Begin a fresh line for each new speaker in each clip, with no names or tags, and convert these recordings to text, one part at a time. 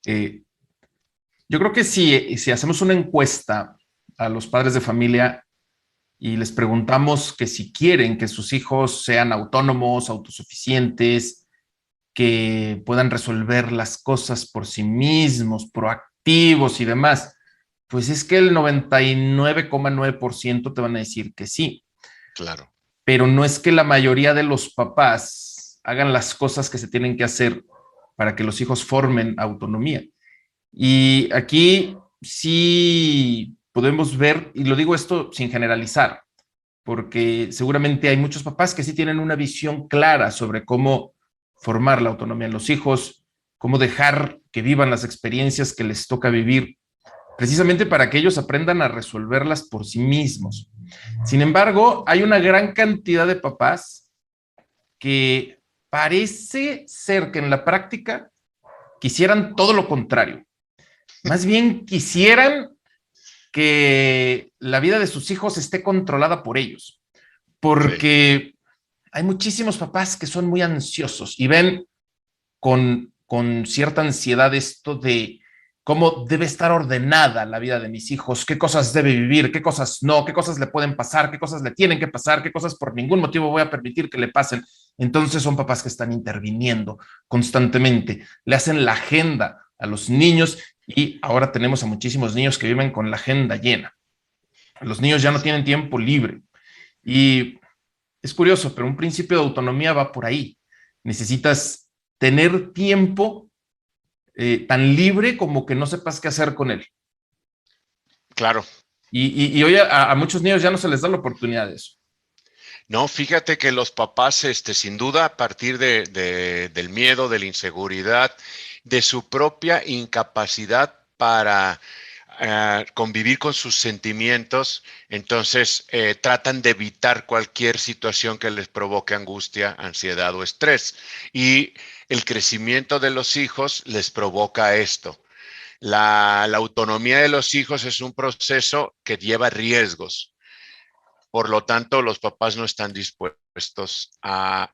Eh, yo creo que si hacemos una encuesta a los padres de familia y les preguntamos que si quieren que sus hijos sean autónomos, autosuficientes, que puedan resolver las cosas por sí mismos, proactivos y demás, pues es que el 99,9% te van a decir que sí,
Claro.
pero no es que la mayoría de los papás hagan las cosas que se tienen que hacer para que los hijos formen autonomía. Y aquí sí podemos ver, y lo digo esto sin generalizar, porque seguramente hay muchos papás que sí tienen una visión clara sobre cómo formar la autonomía en los hijos, cómo dejar que vivan las experiencias que les toca vivir, precisamente para que ellos aprendan a resolverlas por sí mismos. Sin embargo, hay una gran cantidad de papás que parece ser que en la práctica quisieran todo lo contrario. Más bien quisieran que la vida de sus hijos esté controlada por ellos,
Sí.
porque hay muchísimos papás que son muy ansiosos y ven con cierta ansiedad esto de cómo debe estar ordenada la vida de mis hijos, qué cosas debe vivir, qué cosas no, qué cosas le pueden pasar, qué cosas le tienen que pasar, qué cosas por ningún motivo voy a permitir que le pasen. Entonces son papás que están interviniendo constantemente, le hacen la agenda a los niños y ahora tenemos a muchísimos niños que viven con la agenda llena. Los niños ya no tienen tiempo libre y es curioso, pero un principio de autonomía va por ahí. Necesitas tener tiempo tan libre como que no sepas qué hacer con él.
Claro.
Y hoy a muchos niños ya no se les da la oportunidad de eso.
No, fíjate que los papás, sin duda, a partir del miedo, de la inseguridad, de su propia incapacidad para convivir con sus sentimientos, entonces tratan de evitar cualquier situación que les provoque angustia, ansiedad o estrés. Y el crecimiento de los hijos les provoca esto. La autonomía de los hijos es un proceso que lleva riesgos. Por lo tanto, los papás no están dispuestos a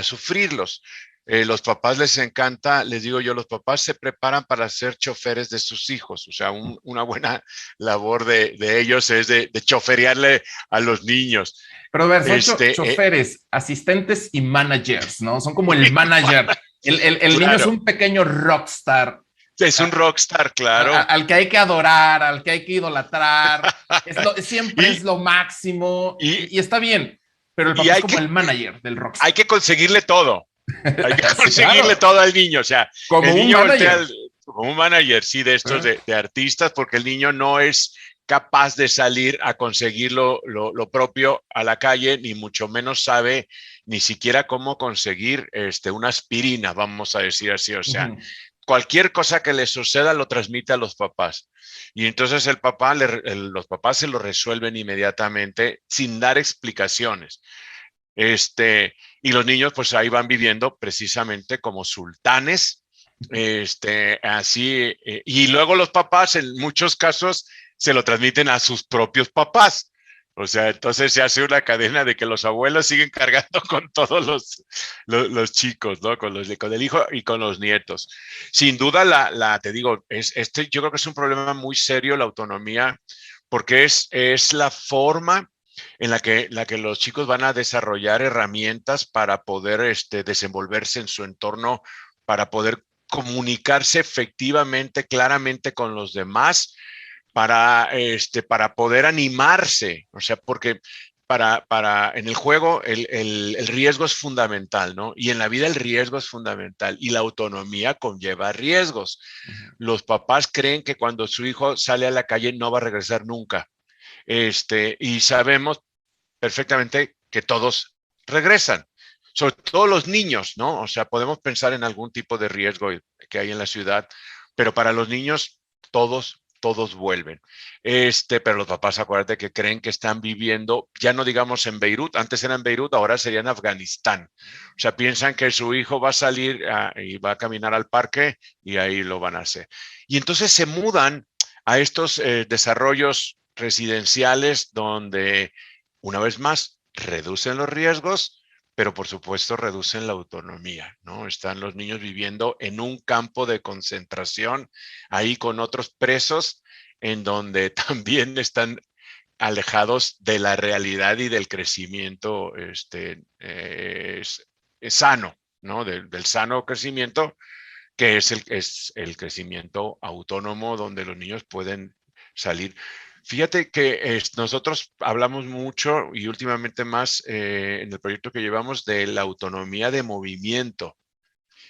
sufrirlos. Los papás les encanta, les digo yo, los papás se preparan para ser choferes de sus hijos. O sea, una buena labor de ellos es de choferearle a los niños.
Pero a ver, son
Este,
choferes, asistentes y managers, ¿no? Son como el manager. El niño es
claro,
un pequeño rockstar
es un rockstar, claro.
al que hay que adorar, al que hay que idolatrar. Siempre
y,
es lo máximo
y,
y está bien, pero el
y
papá es como el manager del
hay
rockstar.
que conseguirle todo. Hay que
Sí,
conseguirle
claro,
todo al niño. O sea,
como
el
un
niño voltea
manager.
como un manager, sí, de estos
¿Eh?
de artistas, porque el niño no es capaz de salir a conseguir lo propio a la calle, ni mucho menos sabe ni siquiera cómo conseguir una aspirina, vamos a decir así. O
Uh
sea,
-huh.
cualquier cosa que le suceda lo transmite a los papás. Y entonces los papás se lo resuelven inmediatamente sin dar explicaciones. Y los niños pues ahí van viviendo precisamente como sultanes, así, y luego los papás en muchos casos se lo transmiten a sus propios papás. O sea, entonces se hace una cadena de que los abuelos siguen cargando con todos los chicos, ¿no? Con el hijo y con los nietos. Sin duda, te digo, yo creo que es un problema muy serio la autonomía, porque es la forma en la que los chicos van a desarrollar herramientas para poder desenvolverse en su entorno, para poder comunicarse efectivamente, claramente con los demás, para poder animarse. O sea, porque en el juego el riesgo es fundamental, ¿no? Y en la vida el riesgo es fundamental y la autonomía conlleva riesgos.
Uh -huh.
Los papás creen que cuando su hijo sale a la calle no va a regresar nunca. Y sabemos perfectamente que todos regresan, sobre todo los niños, ¿no? O sea, podemos pensar en algún tipo de riesgo que hay en la ciudad, pero para los niños todos vuelven. Pero los papás, acuérdate que creen que están viviendo, ya no digamos en Beirut, antes era en Beirut, ahora sería en Afganistán. O sea, piensan que su hijo va a salir y va a caminar al parque y ahí lo van a hacer. Y entonces se mudan a estos desarrollos residenciales donde una vez más, reducen los riesgos, pero por supuesto reducen la autonomía, ¿no? Están los niños viviendo en un campo de concentración, ahí con otros presos, en donde también están alejados de la realidad y del crecimiento es sano, ¿no? Del sano crecimiento, que es el crecimiento autónomo, donde los niños pueden salir. Fíjate que nosotros hablamos mucho y últimamente más en el proyecto que llevamos de la autonomía de movimiento,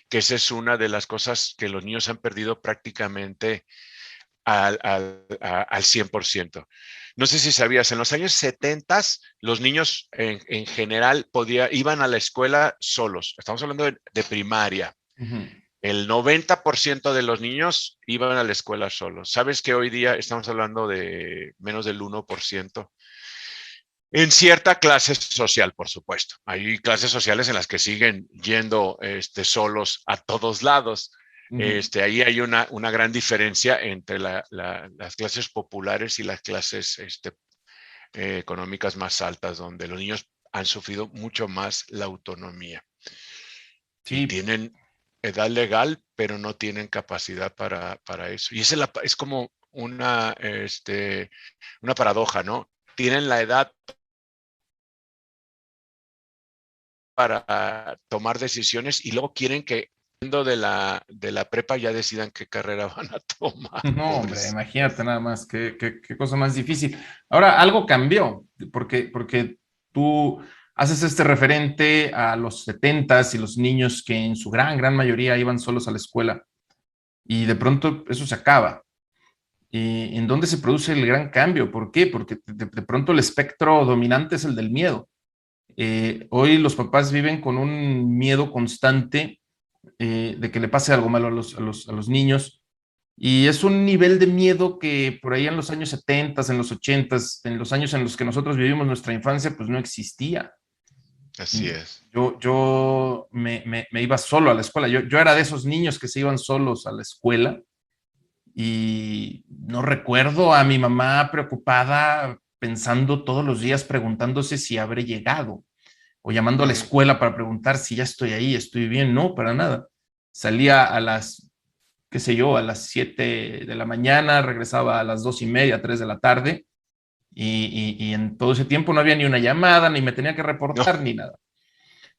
que esa es una de las cosas que los niños han perdido prácticamente al 100%. No sé si sabías, en los años 70 los niños en general iban a la escuela solos. Estamos hablando de primaria. El 90% de los niños iban a la escuela solos. ¿Sabes que hoy día estamos hablando de menos del 1%? En cierta clase social, por supuesto. Hay clases sociales en las que siguen yendo solos a todos lados. Ahí hay una gran diferencia entre las clases populares y las clases económicas más altas, donde los niños han sufrido mucho más la autonomía. Y
Sí,
tienen edad legal, pero no tienen capacidad para eso. Y es como una paradoja, ¿no? Tienen la edad para tomar decisiones y luego quieren que de la prepa ya decidan qué carrera van a tomar,
no, hombre,
pobres.
imagínate nada más, qué cosa más difícil. Ahora, algo cambió, porque tú haces este referente a los setentas y los niños que en su gran mayoría iban solos a la escuela, y de pronto eso se acaba. ¿Y en dónde se produce el gran cambio? ¿Por qué? Porque de pronto el espectro dominante es el del miedo. Hoy los papás viven con un miedo constante de que le pase algo malo a los niños. Y es un nivel de miedo que por ahí en los años 70, en los 80, en los años en los que nosotros vivimos nuestra infancia, pues no existía.
Así es.
Yo me iba solo a la escuela. Yo era de esos niños que se iban solos a la escuela y no recuerdo a mi mamá preocupada pensando todos los días preguntándose si habré llegado o llamando a la escuela para preguntar si ya estoy ahí, estoy bien. No, para nada. Salía a las, qué sé yo, a las 7 de la mañana, regresaba a las 2:30, 3 de la tarde, y en todo ese tiempo no había ni una llamada, ni me tenía que
No,
reportar, ni nada.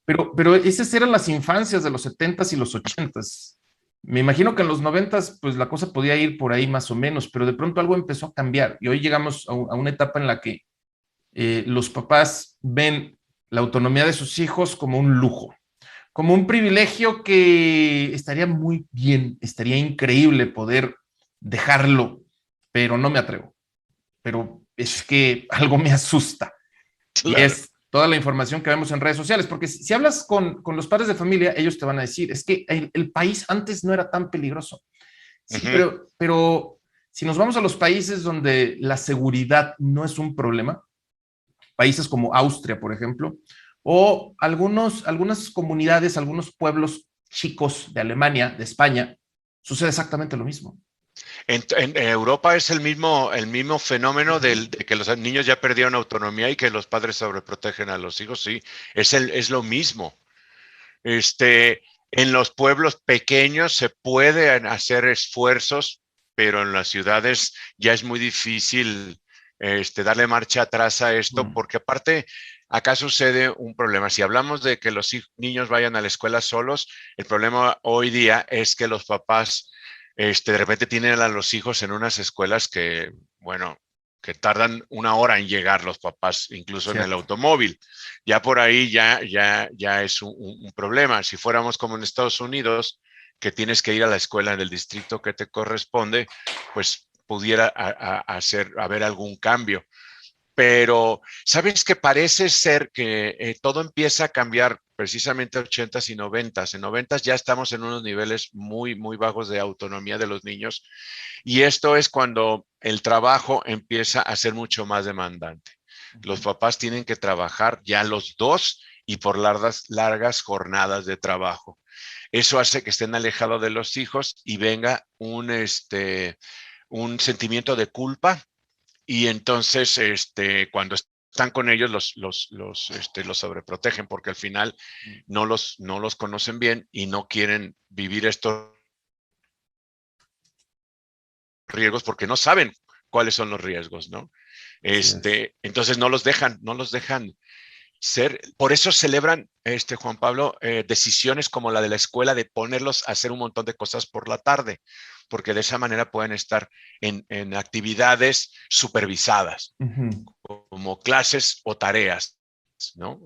Pero esas eran las infancias de los 70s y los 80s. Me imagino que en los 90s, pues la cosa podía ir por ahí más o menos, pero de pronto algo empezó a cambiar y hoy llegamos a una etapa en la que los papás ven la autonomía de sus hijos como un lujo, como un privilegio que estaría muy bien, estaría increíble poder dejarlo, pero no me atrevo. Pero es
sí,
que algo me asusta y
claro.
es toda la información que vemos en redes sociales, porque si hablas con los padres de familia, ellos te van a decir, es que el país antes no era tan peligroso. Sí,
Ujú.
pero si nos vamos a los países donde la seguridad no es un problema, países como Austria, por ejemplo, o algunas comunidades, algunos pueblos chicos de Alemania, de España, sucede exactamente lo mismo.
En Europa es el mismo fenómeno de que los niños ya perdieron autonomía y que los padres sobreprotegen a los hijos, sí, es lo mismo. En los pueblos pequeños se pueden hacer esfuerzos, pero en las ciudades ya es muy difícil darle marcha atrás a esto,
Mm.
porque aparte, acá sucede un problema. Si hablamos de que los niños vayan a la escuela solos, el problema hoy día es que los papás de repente tienen a los hijos en unas escuelas que, bueno, que tardan una hora en llegar los papás, incluso en el
Cierto.
automóvil. Ya por ahí ya es un problema. Si fuéramos como en Estados Unidos, que tienes que ir a la escuela en el distrito que te corresponde, pues pudiera haber algún cambio. Pero, ¿sabes que parece ser que todo empieza a cambiar precisamente en 80s y 90s? En 90s ya estamos en unos niveles muy bajos de autonomía de los niños y esto es cuando el trabajo empieza a ser mucho más demandante. Los papás tienen que trabajar ya los dos y por largas jornadas de trabajo. Eso hace que estén alejados de los hijos y venga un sentimiento de culpa y entonces cuando están con ellos los sobreprotegen porque al final no los conocen bien y no quieren vivir estos riesgos porque no saben cuáles son los riesgos, ¿no? Entonces no los dejan ser. Por eso celebran, Juan Pablo, decisiones como la de la escuela de ponerlos a hacer un montón de cosas por la tarde, porque de esa manera pueden estar en actividades supervisadas, como clases o tareas, ¿no?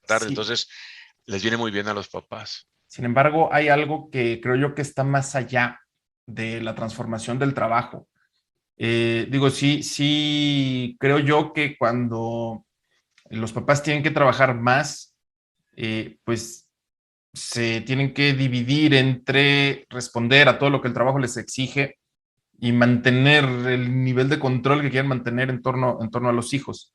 Tarde,
Sí.
entonces les viene muy bien a los papás.
Sin embargo, hay algo que creo yo que está más allá de la transformación del trabajo. Digo, sí, creo yo que cuando los papás tienen que trabajar más, pues se tienen que dividir entre responder a todo lo que el trabajo les exige y mantener el nivel de control que quieren mantener en torno a los hijos.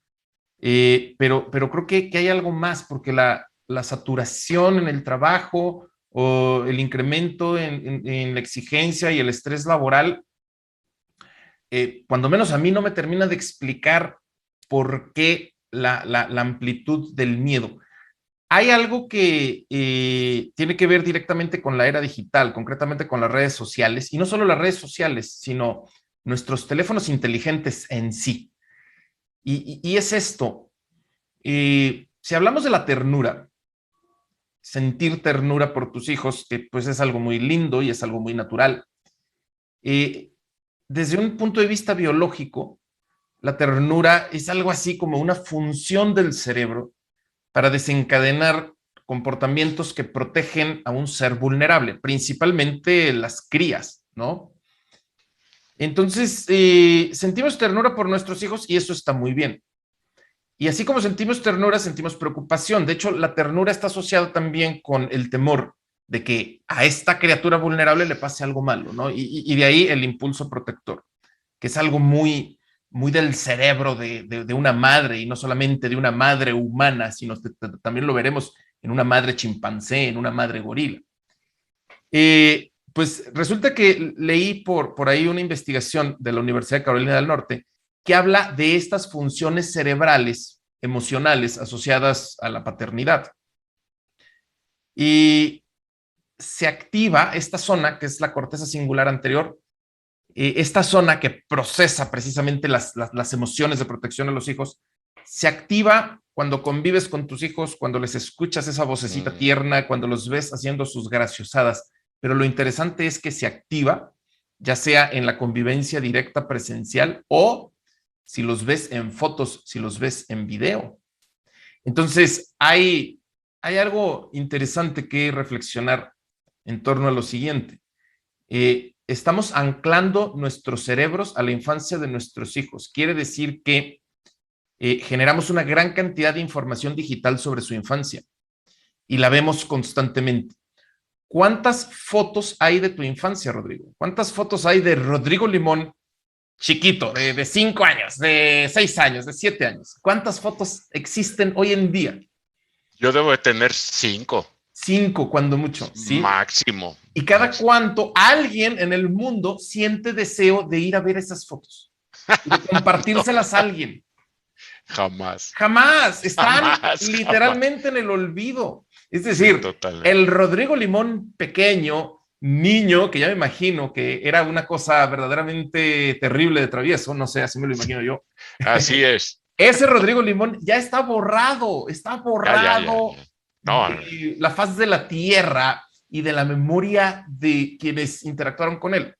Pero creo que hay algo más, porque la saturación en el trabajo o el incremento en la exigencia y el estrés laboral, cuando menos a mí no me termina de explicar por qué la amplitud del miedo. Hay algo que tiene que ver directamente con la era digital, concretamente con las redes sociales, y no solo las redes sociales, sino nuestros teléfonos inteligentes en sí. Y es esto, si hablamos de la ternura, sentir ternura por tus hijos, que pues es algo muy lindo y es algo muy natural, desde un punto de vista biológico, la ternura es algo así como una función del cerebro para desencadenar comportamientos que protegen a un ser vulnerable, principalmente las crías, ¿no? Entonces, sentimos ternura por nuestros hijos y eso está muy bien. Y así como sentimos ternura, sentimos preocupación. De hecho, la ternura está asociada también con el temor de que a esta criatura vulnerable le pase algo malo, ¿no? Y de ahí el impulso protector, que es algo muy del cerebro de una madre, y no solamente de una madre humana, sino también lo veremos en una madre chimpancé, en una madre gorila. Pues resulta que leí por ahí una investigación de la Universidad de Carolina del Norte que habla de estas funciones cerebrales emocionales asociadas a la paternidad. Y se activa esta zona, que es la corteza singular anterior, esta zona que procesa precisamente las emociones de protección a los hijos, se activa cuando convives con tus hijos, cuando les escuchas esa vocecita tierna, cuando los ves haciendo sus graciosadas. Pero lo interesante es que se activa, ya sea en la convivencia directa presencial o si los ves en fotos, si los ves en video. Entonces, hay algo interesante que reflexionar en torno a lo siguiente. Estamos anclando nuestros cerebros a la infancia de nuestros hijos. Quiere decir que generamos una gran cantidad de información digital sobre su infancia y la vemos constantemente. ¿Cuántas fotos hay de tu infancia, Rodrigo? ¿Cuántas fotos hay de Rodrigo Limón chiquito, de 5 años, de 6 años, de 7 años? ¿Cuántas fotos existen hoy en día?
Yo debo de tener 5.
5, cuando mucho, ¿sí?
Máximo.
Y cada cuánto alguien en el mundo siente deseo de ir a ver esas fotos y de compartírselas a alguien.
Jamás.
Jamás. Están literalmente en el olvido. Es decir, el Rodrigo Limón pequeño, niño, que ya me imagino que era una cosa verdaderamente terrible de travieso, no sé, así me lo imagino yo.
Así es.
Ese Rodrigo Limón ya está borrado
Ya. No.
De la faz de la tierra y de la memoria de quienes interactuaron con él.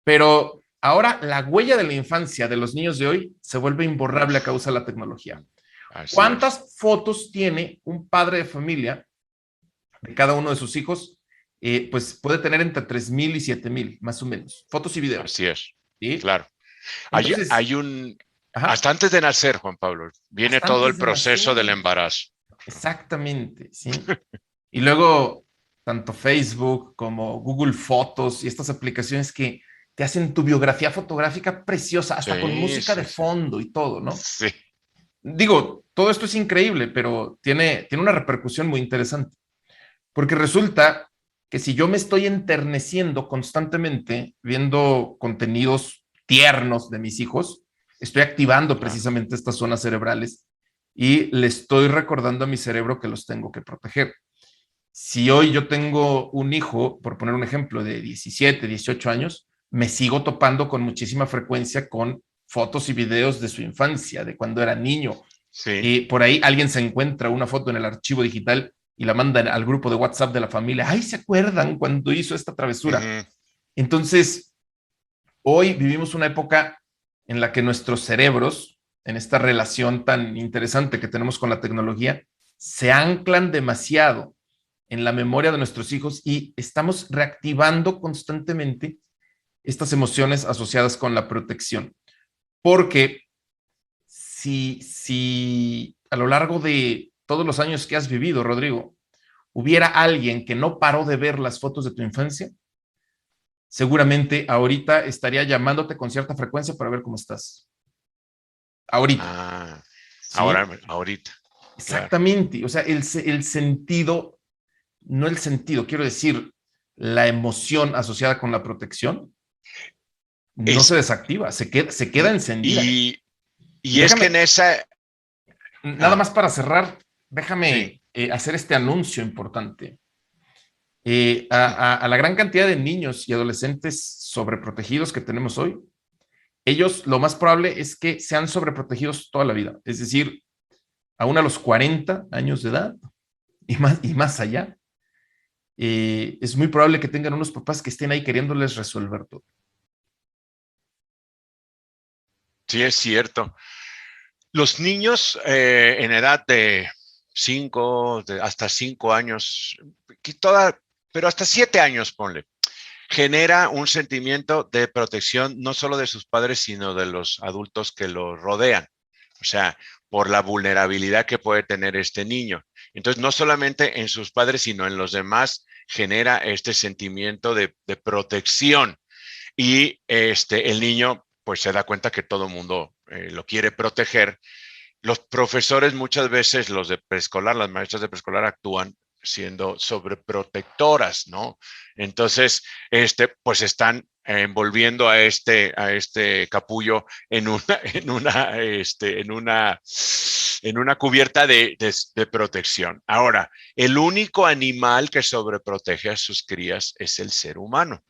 Pero ahora la huella de la infancia de los niños de hoy se vuelve imborrable a causa de la tecnología. ¿Cuántas fotos tiene un padre de familia de cada uno de sus hijos? Pues puede tener entre 3,000 y 7,000, más o menos, fotos y videos.
Así es.
¿Sí?
Claro. Entonces, hay un... Ajá. Hasta antes de nacer, Juan Pablo, viene todo el proceso del embarazo.
Exactamente, sí. Y luego, tanto Facebook como Google Fotos y estas aplicaciones que te hacen tu biografía fotográfica preciosa, hasta con música de fondo y todo, ¿no?
Sí.
Digo, todo esto es increíble, pero tiene una repercusión muy interesante. Porque resulta que si yo me estoy enterneciendo constantemente viendo contenidos tiernos de mis hijos, estoy activando
Claro.
precisamente estas zonas cerebrales y le estoy recordando a mi cerebro que los tengo que proteger. Si hoy yo tengo un hijo, por poner un ejemplo, de 17, 18 años, me sigo topando con muchísima frecuencia con fotos y videos de su infancia, de cuando era niño.
Sí.
Y por ahí alguien se encuentra una foto en el archivo digital y la mandan al grupo de WhatsApp de la familia. ¡Ay, se acuerdan cuando hizo esta travesura!
Ujú.
Entonces, hoy vivimos una época en la que nuestros cerebros, en esta relación tan interesante que tenemos con la tecnología, se anclan demasiado en la memoria de nuestros hijos y estamos reactivando constantemente estas emociones asociadas con la protección. Porque si a lo largo de todos los años que has vivido, Rodrigo, hubiera alguien que no paró de ver las fotos de tu infancia, seguramente ahorita estaría llamándote con cierta frecuencia para ver cómo estás. Ahorita,
Ah,
¿sí?
ahorita, claro.
Exactamente. O sea, el sentido, no el sentido, quiero decir, la emoción asociada con la protección no se
Es,
desactiva, se queda
y,
encendida.
y,
Y
y es que en
déjame,
esa,
nada
ah,
más para cerrar,
sí,
déjame hacer este anuncio importante. A la gran cantidad de niños y adolescentes sobreprotegidos que tenemos hoy, ellos lo más probable es que sean sobreprotegidos toda la vida. Es decir, aún a los 40 años de edad y más allá, es muy probable que tengan unos papás que estén ahí queriéndoles resolver todo.
sí es cierto. Los niños en edad de 5, hasta 5 años, pero hasta 7 años, ponle, genera un sentimiento de protección no solo de sus padres, sino de los adultos que lo rodean. O sea, por la vulnerabilidad que puede tener este niño. Entonces, no solamente en sus padres, sino en los demás, genera este sentimiento de protección. Y el niño, pues se da cuenta que todo el mundo lo quiere proteger. Los profesores muchas veces, los de preescolar, las maestras de preescolar actúan siendo sobreprotectoras, ¿no? Entonces, pues están envolviendo a este capullo en una cubierta de protección. Ahora, el único animal que sobreprotege a sus crías es el ser humano.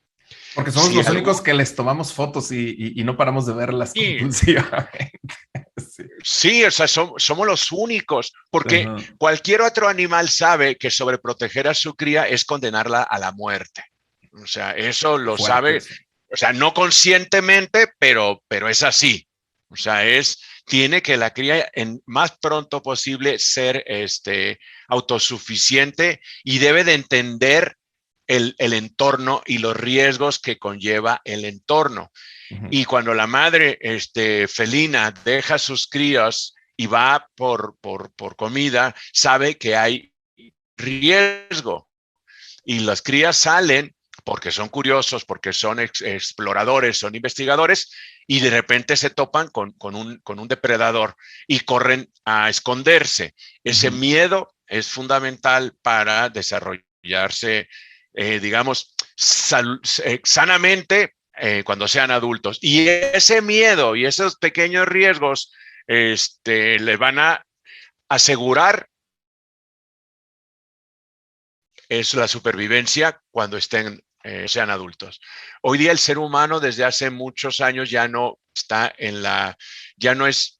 Porque somos
Si
los
algún
únicos que les tomamos fotos y no paramos de verlas
sí,
compulsivamente. Sí.
sí, o sea, somos los únicos, porque
Ajá.
cualquier otro animal sabe que sobreproteger a su cría es condenarla a la muerte. O sea, eso lo
Fuerte
sabe,
eso.
o sea, no conscientemente, pero es así. O sea, tiene que la cría en más pronto posible ser autosuficiente y debe de entender el entorno y los riesgos que conlleva el entorno.
Ujú.
Y cuando la madre felina deja sus crías y va por comida, sabe que hay riesgo. Y las crías salen porque son curiosos, porque son exploradores, son investigadores, y de repente se topan con un depredador y corren a esconderse. Ese
Ujú.
miedo es fundamental para desarrollarse, digamos, sanamente cuando sean adultos. Y ese miedo y esos pequeños riesgos le van a asegurar es la supervivencia cuando sean adultos. Hoy día el ser humano desde hace muchos años ya no está ya no es,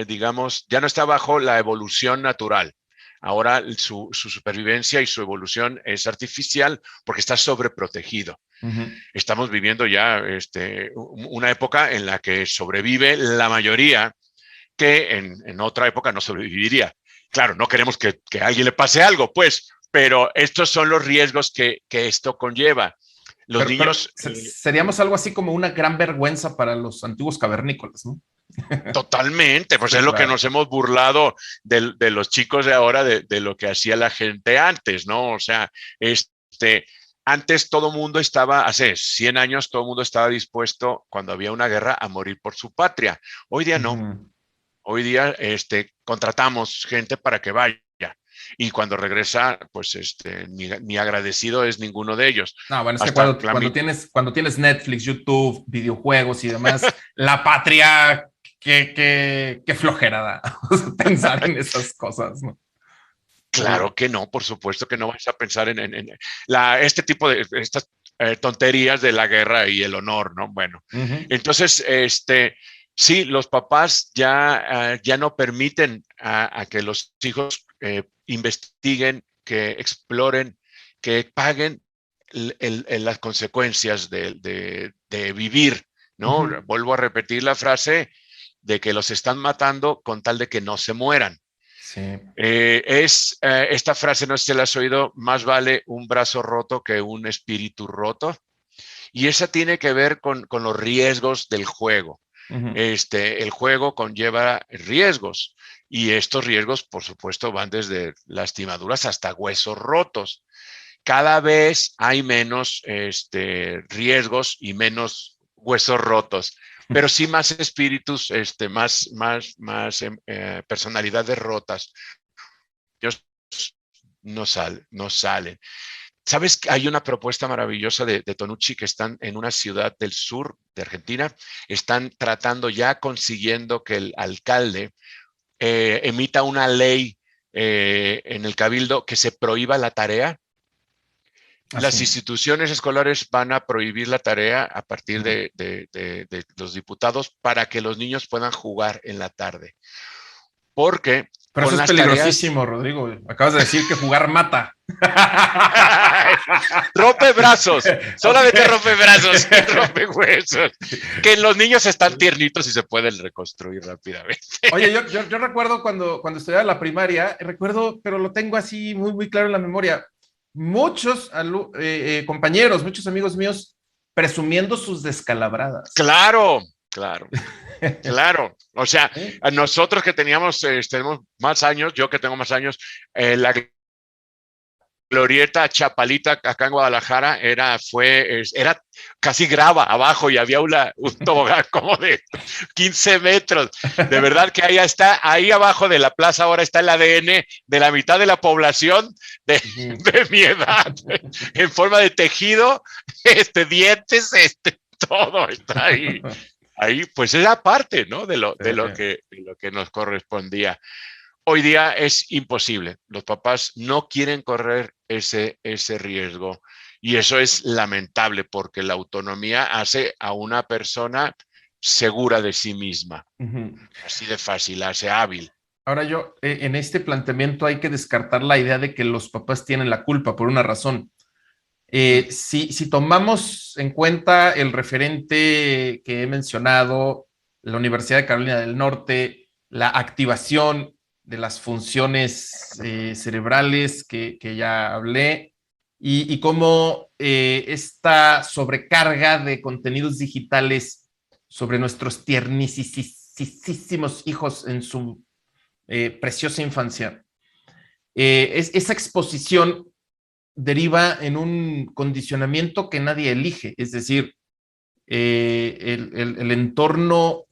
digamos, ya no está bajo la evolución natural. Ahora su supervivencia y su evolución es artificial porque está sobreprotegido.
Ujú.
Estamos viviendo ya una época en la que sobrevive la mayoría que en otra época no sobreviviría. Claro, no queremos que a alguien le pase algo, pues, pero estos son los riesgos que esto conlleva. Los
Pero
niños,
seríamos algo así como una gran vergüenza para los antiguos cavernícolas, ¿no?
totalmente, pues es
Sí,
lo que
claro.
nos hemos burlado de los chicos de ahora, de lo que hacía la gente antes, ¿no? O sea, antes todo mundo estaba, hace 100 años, todo mundo estaba dispuesto, cuando había una guerra, a morir por su patria. Hoy día no.
Ujú.
Hoy día contratamos gente para que vaya y cuando regresa, pues ni agradecido es ninguno de ellos.
No, bueno, es que
Hasta la
cuando tienes Netflix, YouTube, videojuegos y demás, la patria qué flojera da pensar en esas cosas, ¿no?
Claro que no, por supuesto que no vas a pensar en este tipo de estas tonterías de la guerra y el honor, ¿no? Bueno, entonces, sí, los papás ya no permiten a que los hijos investiguen, que exploren, que paguen las consecuencias de vivir, ¿no? Vuelvo a repetir la frase de que los están matando con tal de que no se mueran.
Sí.
Esta frase, no sé si la has oído, más vale un brazo roto que un espíritu roto. Y esa tiene que ver con los riesgos del juego. El juego conlleva riesgos y estos riesgos, por supuesto, van desde lastimaduras hasta huesos rotos. Cada vez hay menos riesgos y menos huesos rotos, pero sí más espíritus, más personalidades rotas. Ellos no salen. ¿Sabes que hay una propuesta maravillosa de Tonucci que están en una ciudad del sur de Argentina? Están tratando, ya consiguiendo que el alcalde emita una ley en el cabildo que se prohíba la tarea. Las instituciones escolares van a prohibir la tarea a partir de los diputados para que los niños puedan jugar en la tarde. Porque
pero eso es peligrosísimo, tareas... Rodrigo. Acabas de decir que jugar mata.
Rompe brazos, solamente rompe brazos, rompe huesos. Que los niños están tiernitos y se pueden reconstruir rápidamente.
Oye, yo recuerdo cuando estudiaba la primaria, pero lo tengo así muy, muy claro en la memoria. Muchos compañeros, muchos amigos míos presumiendo sus descalabradas.
Claro. Claro, o sea, a nosotros que tenemos más años, yo que tengo más años, la glorieta Chapalita acá en Guadalajara era casi grava abajo y había un tobogán como de 15 metros. De verdad que ahí abajo de la plaza ahora está el ADN de la mitad de la población de mi edad, en forma de tejido, dientes, todo está ahí. Ahí, pues era parte, ¿no? de lo que nos correspondía. Hoy día es imposible. Los papás no quieren correr ese riesgo y eso es lamentable porque la autonomía hace a una persona segura de sí misma. Así de fácil, hace hábil.
Ahora en este planteamiento hay que descartar la idea de que los papás tienen la culpa por una razón. Si tomamos en cuenta el referente que he mencionado, la Universidad de Carolina del Norte, la activación de las funciones cerebrales que ya hablé, y cómo esta sobrecarga de contenidos digitales sobre nuestros tiernísimos hijos en su preciosa infancia, esa exposición deriva en un condicionamiento que nadie elige, es decir, el entorno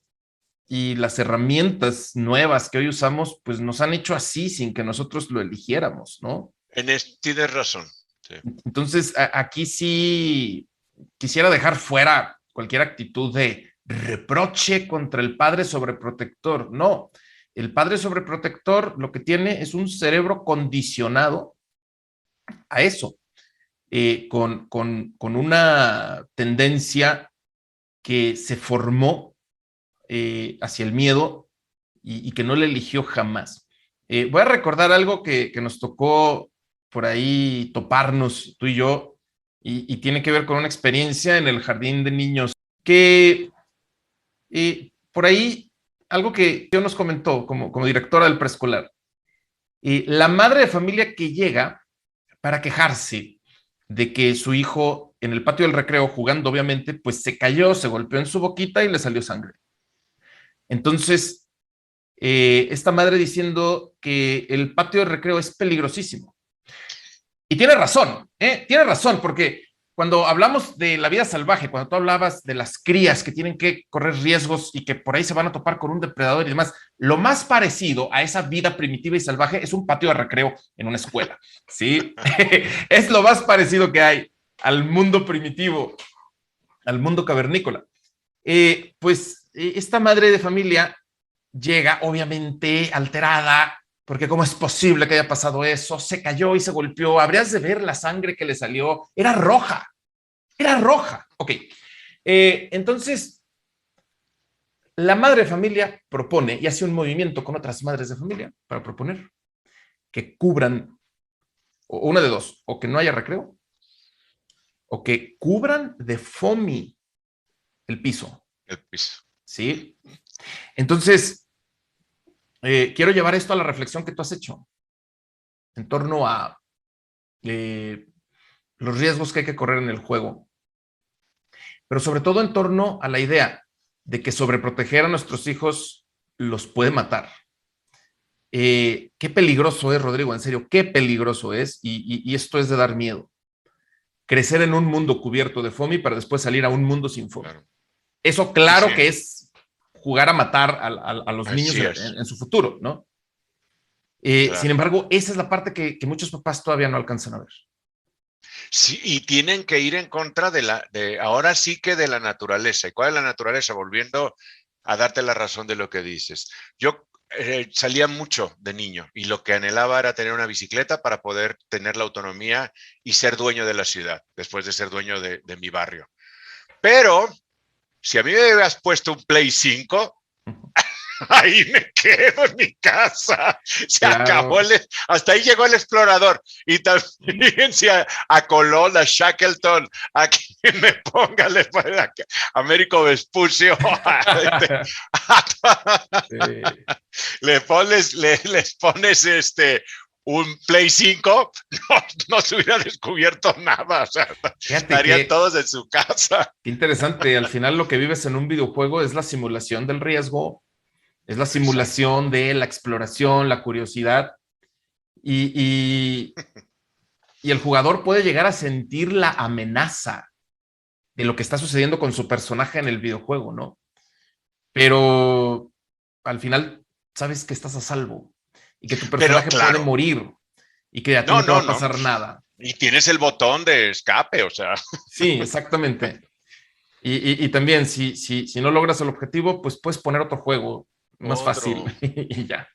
y las herramientas nuevas que hoy usamos, pues nos han hecho así sin que nosotros lo eligiéramos, ¿no?
Tienes razón. Sí.
Entonces, aquí sí quisiera dejar fuera cualquier actitud de reproche contra el padre sobreprotector. No, el padre sobreprotector lo que tiene es un cerebro condicionado a eso, con una tendencia que se formó hacia el miedo y que no le eligió jamás. Voy a recordar algo que nos tocó por ahí toparnos tú y yo, y tiene que ver con una experiencia en el jardín de niños, que por ahí, algo que yo nos comentó como directora del preescolar, la madre de familia que llega para quejarse de que su hijo en el patio del recreo jugando, obviamente, pues se cayó, se golpeó en su boquita y le salió sangre. Entonces, esta madre diciendo que el patio de recreo es peligrosísimo. Y tiene razón, porque cuando hablamos de la vida salvaje, cuando tú hablabas de las crías que tienen que correr riesgos y que por ahí se van a topar con un depredador y demás, lo más parecido a esa vida primitiva y salvaje es un patio de recreo en una escuela, ¿sí? Es lo más parecido que hay al mundo primitivo, al mundo cavernícola. Pues esta madre de familia llega obviamente alterada, porque cómo es posible que haya pasado eso, se cayó y se golpeó, habrías de ver la sangre que le salió, era roja, ok. Entonces, la madre de familia propone y hace un movimiento con otras madres de familia para proponer que cubran, o una de dos, o que no haya recreo, o que cubran de foamy el piso.
El piso.
¿Sí? Entonces, quiero llevar esto a la reflexión que tú has hecho en torno a los riesgos que hay que correr en el juego, pero sobre todo en torno a la idea de que sobreproteger a nuestros hijos los puede matar. Qué peligroso es, Rodrigo, en serio, qué peligroso es, y esto es de dar miedo. Crecer en un mundo cubierto de FOMI para después salir a un mundo sin FOMI. Claro. Eso claro sí. Que es jugar a matar a los niños en su futuro, ¿no? Claro. Sin embargo, esa es la parte que muchos papás todavía no alcanzan a ver.
Sí, y tienen que ir en contra ahora sí que de la naturaleza. ¿Y cuál es la naturaleza? Volviendo a darte la razón de lo que dices. Yo salía mucho de niño y lo que anhelaba era tener una bicicleta para poder tener la autonomía y ser dueño de la ciudad, después de ser dueño de mi barrio. Pero si a mí me hubieras puesto un Play 5, ahí me quedo en mi casa. Se acabó, hasta ahí llegó el explorador. Y también si a Colón, a Shackleton, a quien me ponga, Américo Vespucio, les pones un Play 5, no se hubiera descubierto nada, o sea, estarían todos en su casa.
Qué interesante, al final lo que vives en un videojuego es la simulación del riesgo, es la simulación Exacto. De la exploración, la curiosidad, y el jugador puede llegar a sentir la amenaza de lo que está sucediendo con su personaje en el videojuego, ¿no? Pero al final sabes que estás a salvo y que tu personaje puede morir y que a ti no te va a pasar nada.
Y tienes el botón de escape, o sea.
Sí, exactamente. Y también, si no logras el objetivo, pues puedes poner otro juego más fácil y ya.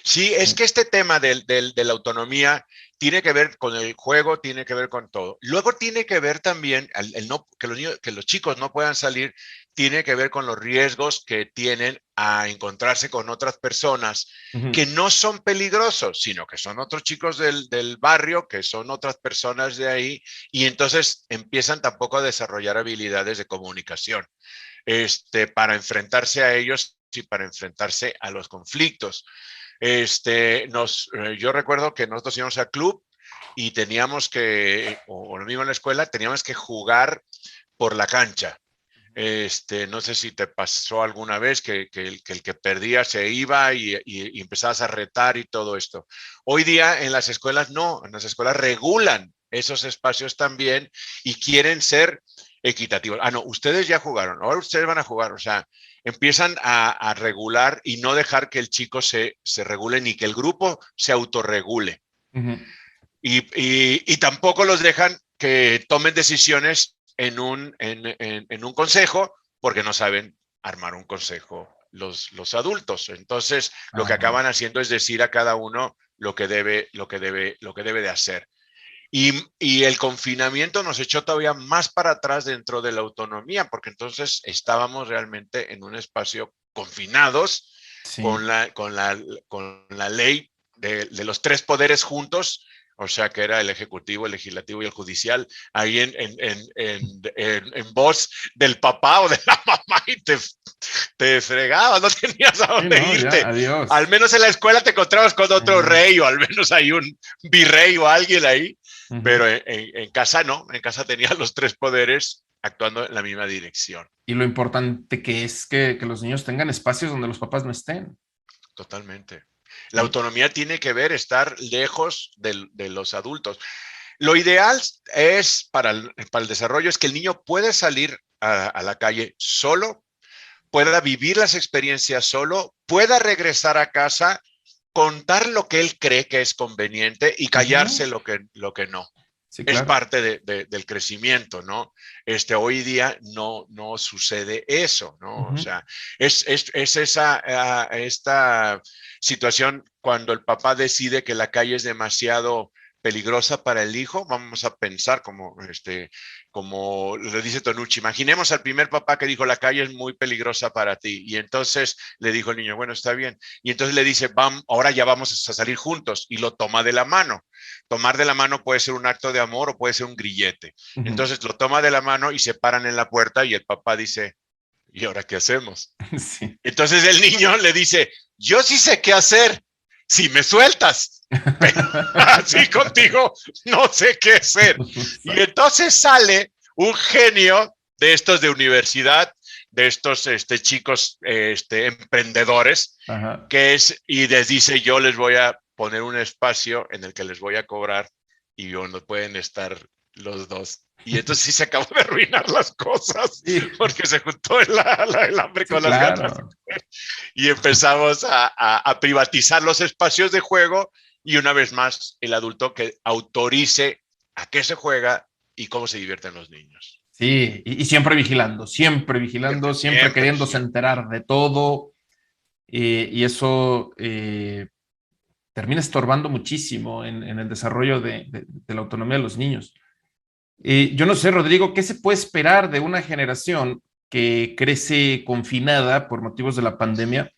Sí, es que este tema de la autonomía tiene que ver con el juego, tiene que ver con todo. Luego tiene que ver también, que los chicos no puedan salir, tiene que ver con los riesgos que tienen a encontrarse con otras personas que no son peligrosos, sino que son otros chicos del barrio, que son otras personas de ahí, y entonces empiezan tampoco a desarrollar habilidades de comunicación para enfrentarse a ellos y para enfrentarse a los conflictos. Yo recuerdo que nosotros íbamos al club y teníamos que, o lo mismo en la escuela, teníamos que jugar por la cancha. No sé si te pasó alguna vez que el que perdía se iba y empezabas a retar y todo esto. Hoy día en las escuelas no, en las escuelas regulan esos espacios también y quieren ser equitativos. Ah, no, ustedes ya jugaron, ahora ustedes van a jugar, o sea, empiezan a regular y no dejar que el chico se regule ni que el grupo se autorregule. Y tampoco los dejan que tomen decisiones en un consejo porque no saben armar un consejo los adultos. Entonces, lo que acaban haciendo es decir a cada uno lo que debe de hacer. Y el confinamiento nos echó todavía más para atrás dentro de la autonomía, porque entonces estábamos realmente en un espacio confinados con la ley de los tres poderes juntos, o sea que era el ejecutivo, el legislativo y el judicial, ahí en voz del papá o de la mamá, y te fregabas, no tenías a dónde irte.
Ya, adiós.
Al menos en la escuela te encontrabas con otro rey, o al menos hay un virrey o alguien ahí. Pero en casa no, en casa tenías los tres poderes actuando en la misma dirección.
Y lo importante que es que los niños tengan espacios donde los papás no estén.
Totalmente. La autonomía tiene que ver estar lejos de los adultos. Lo ideal es para el desarrollo es que el niño pueda salir a la calle solo, pueda vivir las experiencias solo, pueda regresar a casa, contar lo que él cree que es conveniente y callarse lo que no.
Sí,
Es
claro.
parte del crecimiento, ¿no? Hoy día no sucede eso, ¿no? O
Ujú.
sea, es esta situación cuando el papá decide que la calle es demasiado peligrosa para el hijo, vamos a pensar como le dice Tonucci, imaginemos al primer papá que dijo la calle es muy peligrosa para ti y entonces le dijo el niño, bueno, está bien, y entonces le dice, vamos, ahora ya vamos a salir juntos y lo toma de la mano. Tomar de la mano puede ser un acto de amor o puede ser un grillete.
Ujú.
Entonces lo toma de la mano y se paran en la puerta y el papá dice, ¿y ahora qué hacemos?
Sí.
Entonces el niño le dice, yo sí sé qué hacer, si me sueltas, pero así contigo no sé qué hacer. Y
Exacto.
entonces sale un genio de estos de universidad, de estos chicos emprendedores,
Ajá.
y les dice, yo les voy a poner un espacio en el que les voy a cobrar y no pueden estar los dos. Y entonces sí se acabó de arruinar las cosas
Sí,
porque se juntó el hambre
sí,
con las ganas
claro.
y empezamos a privatizar los espacios de juego y una vez más el adulto que autorice a qué se juega y cómo se divierten los niños.
Sí, y siempre vigilando,
Siempre,
siempre
siempre,
queriéndose
siempre.
enterar de todo, y eso termina estorbando muchísimo en el desarrollo de la autonomía de los niños. Yo no sé, Rodrigo, ¿qué se puede esperar de una generación que crece confinada por motivos de la pandemia?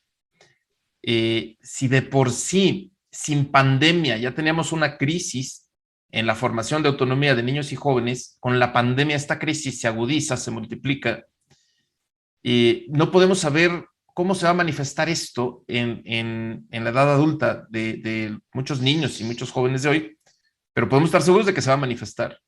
Si de por sí, sin pandemia, ya teníamos una crisis en la formación de autonomía de niños y jóvenes, con la pandemia esta crisis se agudiza, se multiplica. No podemos saber cómo se va a manifestar esto en la edad adulta de muchos niños y muchos jóvenes de hoy, pero podemos estar seguros de que se va a manifestar.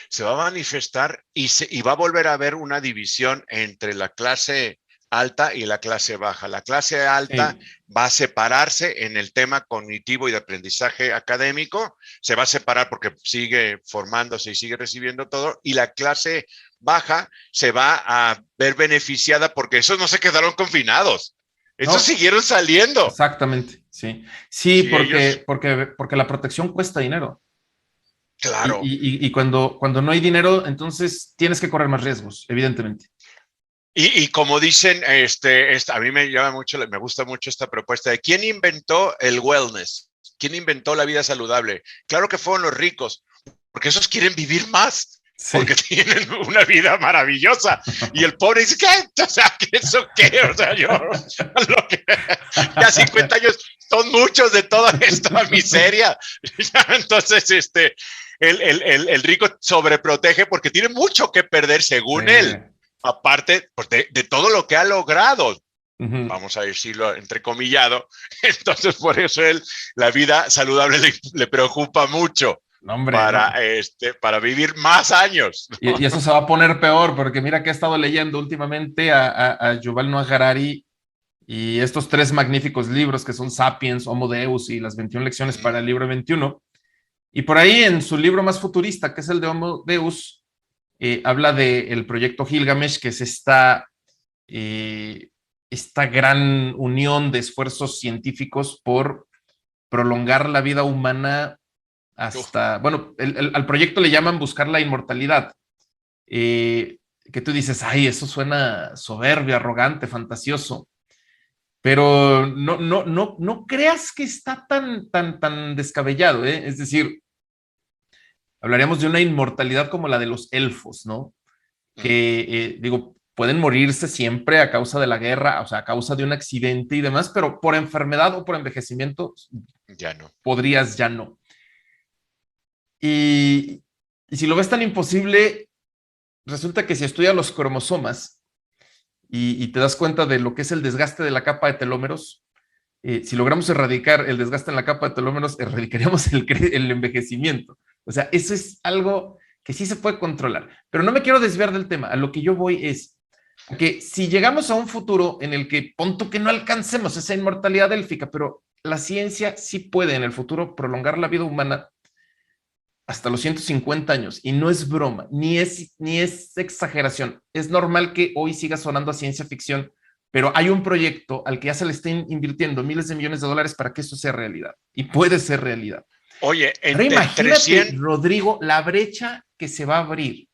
Se va a manifestar y va a volver a haber una división entre la clase alta y la clase baja. La clase alta
Sí,
va a separarse en el tema cognitivo y de aprendizaje académico, se va a separar porque sigue formándose y sigue recibiendo todo, y la clase baja se va a ver beneficiada porque esos no se quedaron confinados, esos
no,
siguieron saliendo.
exactamente, sí. Sí,
Sí, ellos,
porque la protección cuesta dinero.
claro.
Y cuando no hay dinero, entonces tienes que correr más riesgos, evidentemente.
Y como dicen, a mí me gusta mucho esta propuesta de quién inventó el wellness, quién inventó la vida saludable. Claro que fueron los ricos, porque esos quieren vivir más, porque
Sí.
tienen una vida maravillosa. Y el pobre dice, ¿qué? O sea, ¿eso qué? O sea, lo que, ya 50 años son muchos de toda esta miseria. Entonces, el rico sobreprotege porque tiene mucho que perder
Sí.
según él aparte pues, de todo lo que ha logrado,
Ujú.
vamos a decirlo entrecomillado, entonces por eso él, la vida saludable le preocupa mucho
No, hombre, no.
para vivir más años. ¿No?
Y eso se va a poner peor, porque mira que he estado leyendo últimamente a Yuval Noah Harari y estos tres magníficos libros que son Sapiens, Homo Deus y las 21 lecciones para el libro 21. Y por ahí en su libro más futurista, que es el de Homo Deus, habla del proyecto Gilgamesh, que es eh, esta gran unión de esfuerzos científicos por prolongar la vida humana hasta, bueno, al proyecto le llaman buscar la inmortalidad, eh, que tú dices, ay, eso suena soberbio, arrogante, fantasioso, pero no creas que está tan descabellado, ¿eh? Es decir, hablaríamos de una inmortalidad como la de los elfos, ¿no? Que, digo, pueden morirse siempre a causa de la guerra, o sea, a causa de un accidente y demás, pero por enfermedad o por envejecimiento
Ya no.
podrías ya no. Y, y si lo ves tan imposible, resulta que si estudias los cromosomas y te das cuenta de lo que es el desgaste de la capa de telómeros, si logramos erradicar el desgaste en la capa de telómeros, erradicaríamos el envejecimiento. O sea, eso es algo que sí se puede controlar. Pero no me quiero desviar del tema. A lo que yo voy es que si llegamos a un futuro en el que punto que no alcancemos esa inmortalidad élfica, pero la ciencia sí puede en el futuro prolongar la vida humana hasta los 150 años, y no es broma, ni es exageración. Es normal que hoy siga sonando a ciencia ficción, pero hay un proyecto al que ya se le estén invirtiendo miles de millones de dólares para que eso sea realidad, y puede ser realidad.
Oye,
Ahora
entre
imagínate,
300,
Rodrigo, la brecha que se va a abrir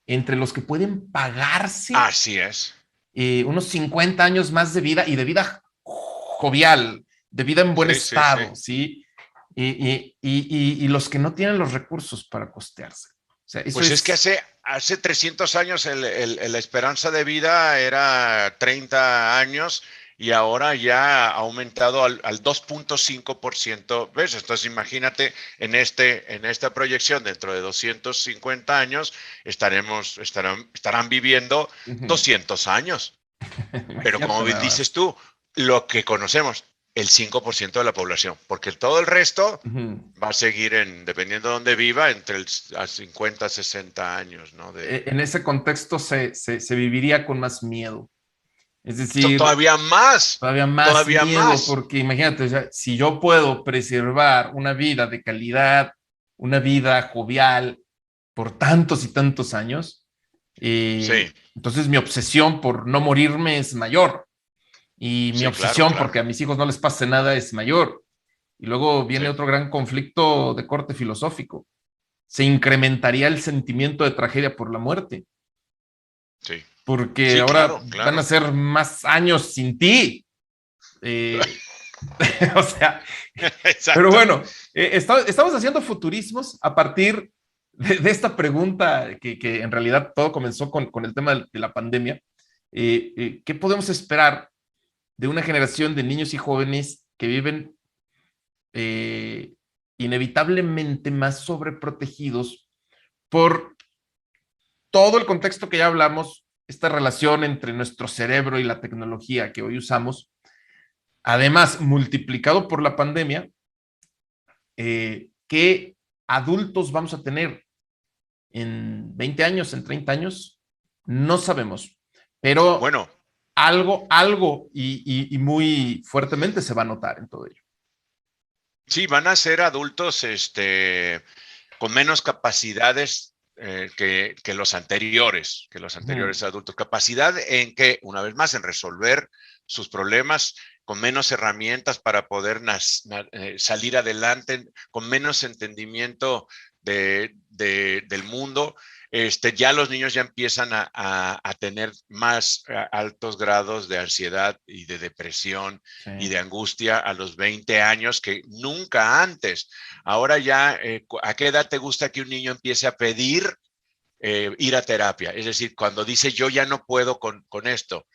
entre los que pueden pagarse
así es.
unos 50 años más de vida y de vida jovial, de vida en buen
Sí, sí, sí.
estado, ¿sí? Y los que no tienen los recursos para costearse. O sea, eso
Pues es que
es...
hace 300 años la esperanza de vida era 30 años y ahora ya ha aumentado al 2.5%. ¿Ves? Entonces imagínate en esta proyección dentro de 250 años estarán viviendo
Uh -huh.
200 años. Pero como
Imagínate
bien
nada
dices
más.
tú, lo que conocemos, el 5% de la población, porque todo el resto
Uh -huh.
va a seguir dependiendo de dónde viva, entre a 50, 60 años, ¿no?
En ese contexto se viviría con más miedo. Es decir,
Todavía más,
todavía más
todavía
miedo,
más.
porque imagínate, o sea, si yo puedo preservar una vida de calidad, una vida jovial por tantos y tantos años,
Sí,
entonces mi obsesión por no morirme es mayor y mi
sí, claro,
obsesión
claro.
porque a mis hijos no les pase nada es mayor. Y luego
Sí,
viene otro gran conflicto de corte filosófico. Se incrementaría el sentimiento de tragedia por la muerte,
sí.
porque
Sí,
ahora
claro,
van a
claro.
ser más años sin ti. Eh, o sea, pero
Exacto.
bueno, estamos haciendo futurismos a partir de esta pregunta que, en realidad todo comenzó con el tema de la pandemia. ¿Qué podemos esperar de una generación de niños y jóvenes que viven eh, inevitablemente más sobreprotegidos por todo el contexto que ya hablamos, esta relación entre nuestro cerebro y la tecnología que hoy usamos, además multiplicado por la pandemia? ¿Qué adultos vamos a tener en 20 años, en 30 años? No sabemos, pero
Bueno,
algo y muy fuertemente se va a notar en todo ello.
sí, van a ser adultos, con menos capacidades que los
Ujú.
anteriores adultos. Capacidad en que, una vez más, en resolver sus problemas con menos herramientas para poder salir adelante, con menos entendimiento del mundo. Ya los niños ya empiezan a tener más altos grados de ansiedad y de depresión
Sí.
y de angustia a los 20 años que nunca antes. Ahora ya, ¿a qué edad te gusta que un niño empiece a pedir ir a terapia? Es decir, cuando dice yo ya no puedo con esto.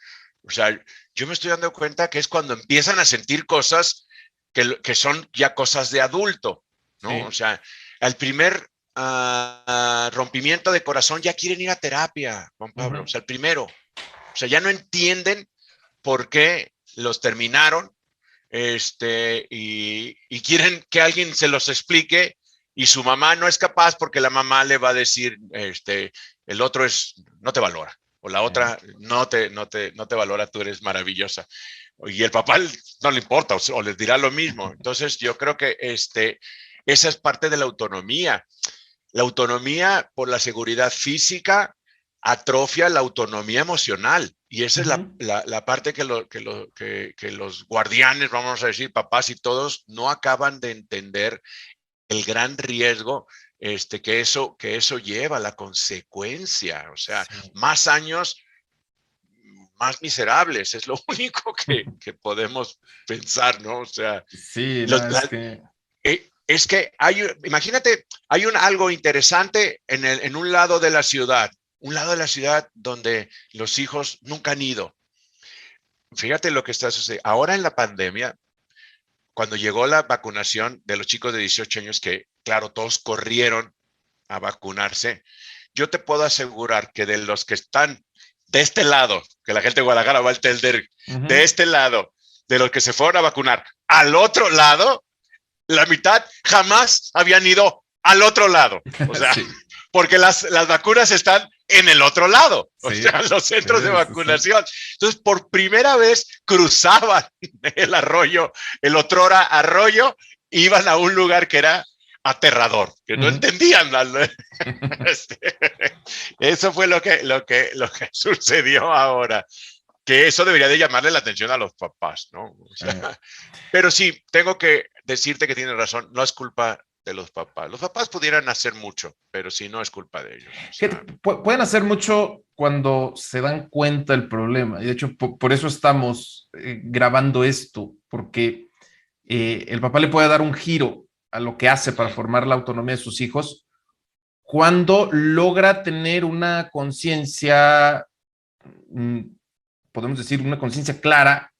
O sea, yo me estoy dando cuenta que es cuando empiezan a sentir cosas que son ya cosas de adulto, ¿no? O
Sí.
sea, al primer rompimiento de corazón ya quieren ir a terapia, Juan Pablo. O
Ujú.
sea, el primero. O sea, ya no entienden por qué los terminaron, y quieren que alguien se los explique y su mamá no es capaz porque la mamá le va a decir, el otro no te valora o la
Sí.
otra no te valora, tú eres maravillosa. Y el papá no le importa o les dirá lo mismo. Entonces yo creo que esa es parte de la autonomía. La autonomía por la seguridad física atrofia la autonomía emocional. Y esa es
Ujú.
la parte que los guardianes, vamos a decir, papás y todos, no acaban de entender el gran riesgo que eso lleva, la consecuencia. O sea,
Sí.
más años, más miserables, es lo único que podemos pensar, ¿no? O sea,
Sí, no,
los,
es
la,
que...
es que imagínate, hay algo interesante en un lado de la ciudad, un lado de la ciudad donde los hijos nunca han ido. Fíjate lo que está sucediendo. Ahora en la pandemia, cuando llegó la vacunación de los chicos de 18 años, que claro, todos corrieron a vacunarse, yo te puedo asegurar que de los que están de este lado, que la gente de Guadalajara va a entender, de
Ujú.
este lado, de los que se fueron a vacunar, al otro lado, la mitad jamás habían ido al otro lado. O sea,
Sí,
porque las vacunas están en el otro lado, o
sí,
sea, los
sí,
centros de
sí, sí.
vacunación. Entonces, por primera vez cruzaban el arroyo, el otrora arroyo, iban a un lugar que era aterrador, que no
Ujú.
entendían. Este, eso fue lo que sucedió ahora, que eso debería de llamarle la atención a los papás, ¿no? O sea, pero sí, tengo que decirte que tienes razón, no es culpa de los papás. Los papás pudieran hacer mucho, pero si no es culpa de ellos. O
Que
sea,
pueden hacer mucho cuando se dan cuenta del problema. Y de hecho, por eso estamos grabando esto, porque el papá le puede dar un giro a lo que hace para formar la autonomía de sus hijos cuando logra tener una conciencia, podemos decir, una conciencia clara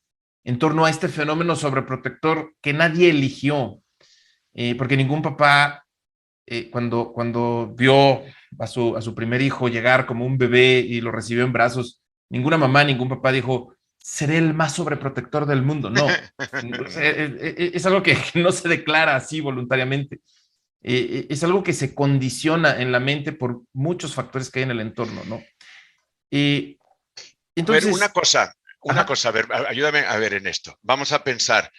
en torno a este fenómeno sobreprotector que nadie eligió, porque ningún papá, cuando vio a su primer hijo llegar como un bebé y lo recibió en brazos, ninguna mamá, ningún papá dijo, seré el más sobreprotector del mundo. No, es algo que no se declara así voluntariamente. Es algo que se condiciona en la mente por muchos factores que hay en el entorno, ¿no? Eh,
a ver,
entonces,
una
ajá,
cosa, a ver, ayúdame a ver en esto. Vamos a pensar,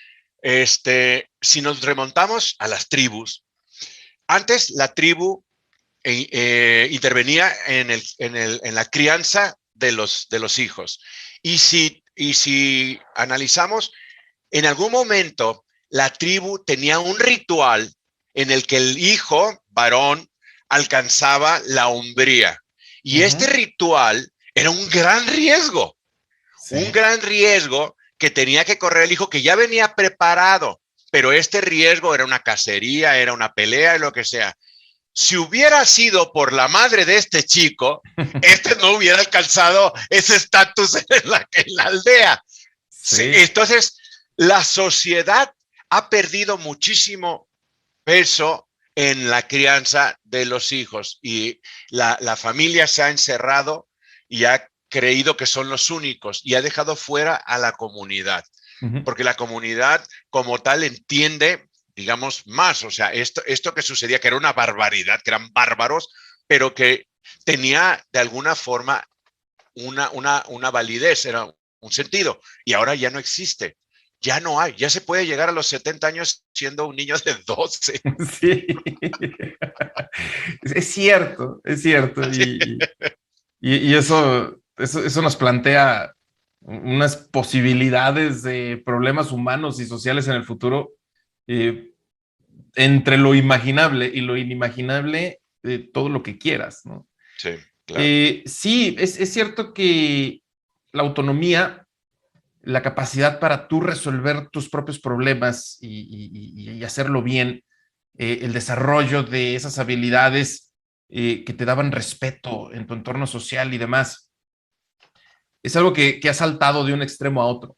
si nos remontamos a las tribus, antes la tribu intervenía en la crianza de los hijos. Y si analizamos, en algún momento la tribu tenía un ritual en el que el hijo varón alcanzaba la hombría. Y este
uh-huh,
ritual era un
sí,
gran riesgo que tenía que correr el hijo que ya venía preparado, pero este riesgo era una cacería, era una pelea, lo que sea. Si hubiera sido por la madre de este chico, este no hubiera alcanzado ese estatus en la aldea.
sí,
Entonces, la sociedad ha perdido muchísimo peso en la crianza de los hijos y la familia se ha encerrado y ha creído que son los únicos y ha dejado fuera a la comunidad,
uh-huh,
porque la comunidad como tal entiende, digamos, más, o sea, esto que sucedía, que era una barbaridad, que eran bárbaros, pero que tenía de alguna forma una validez, era un sentido, y ahora ya no existe. Ya no hay, ya se puede llegar a los 70 años siendo un niño de 12.
sí. Es cierto, es cierto. Y eso nos plantea unas posibilidades de problemas humanos y sociales en el futuro, eh, entre lo imaginable y lo inimaginable, todo lo que quieras, ¿no?
Sí, claro.
Sí, es cierto que la autonomía, la capacidad para tú resolver tus propios problemas y hacerlo bien, el desarrollo de esas habilidades que te daban respeto en tu entorno social y demás, es algo que ha saltado de un extremo a otro.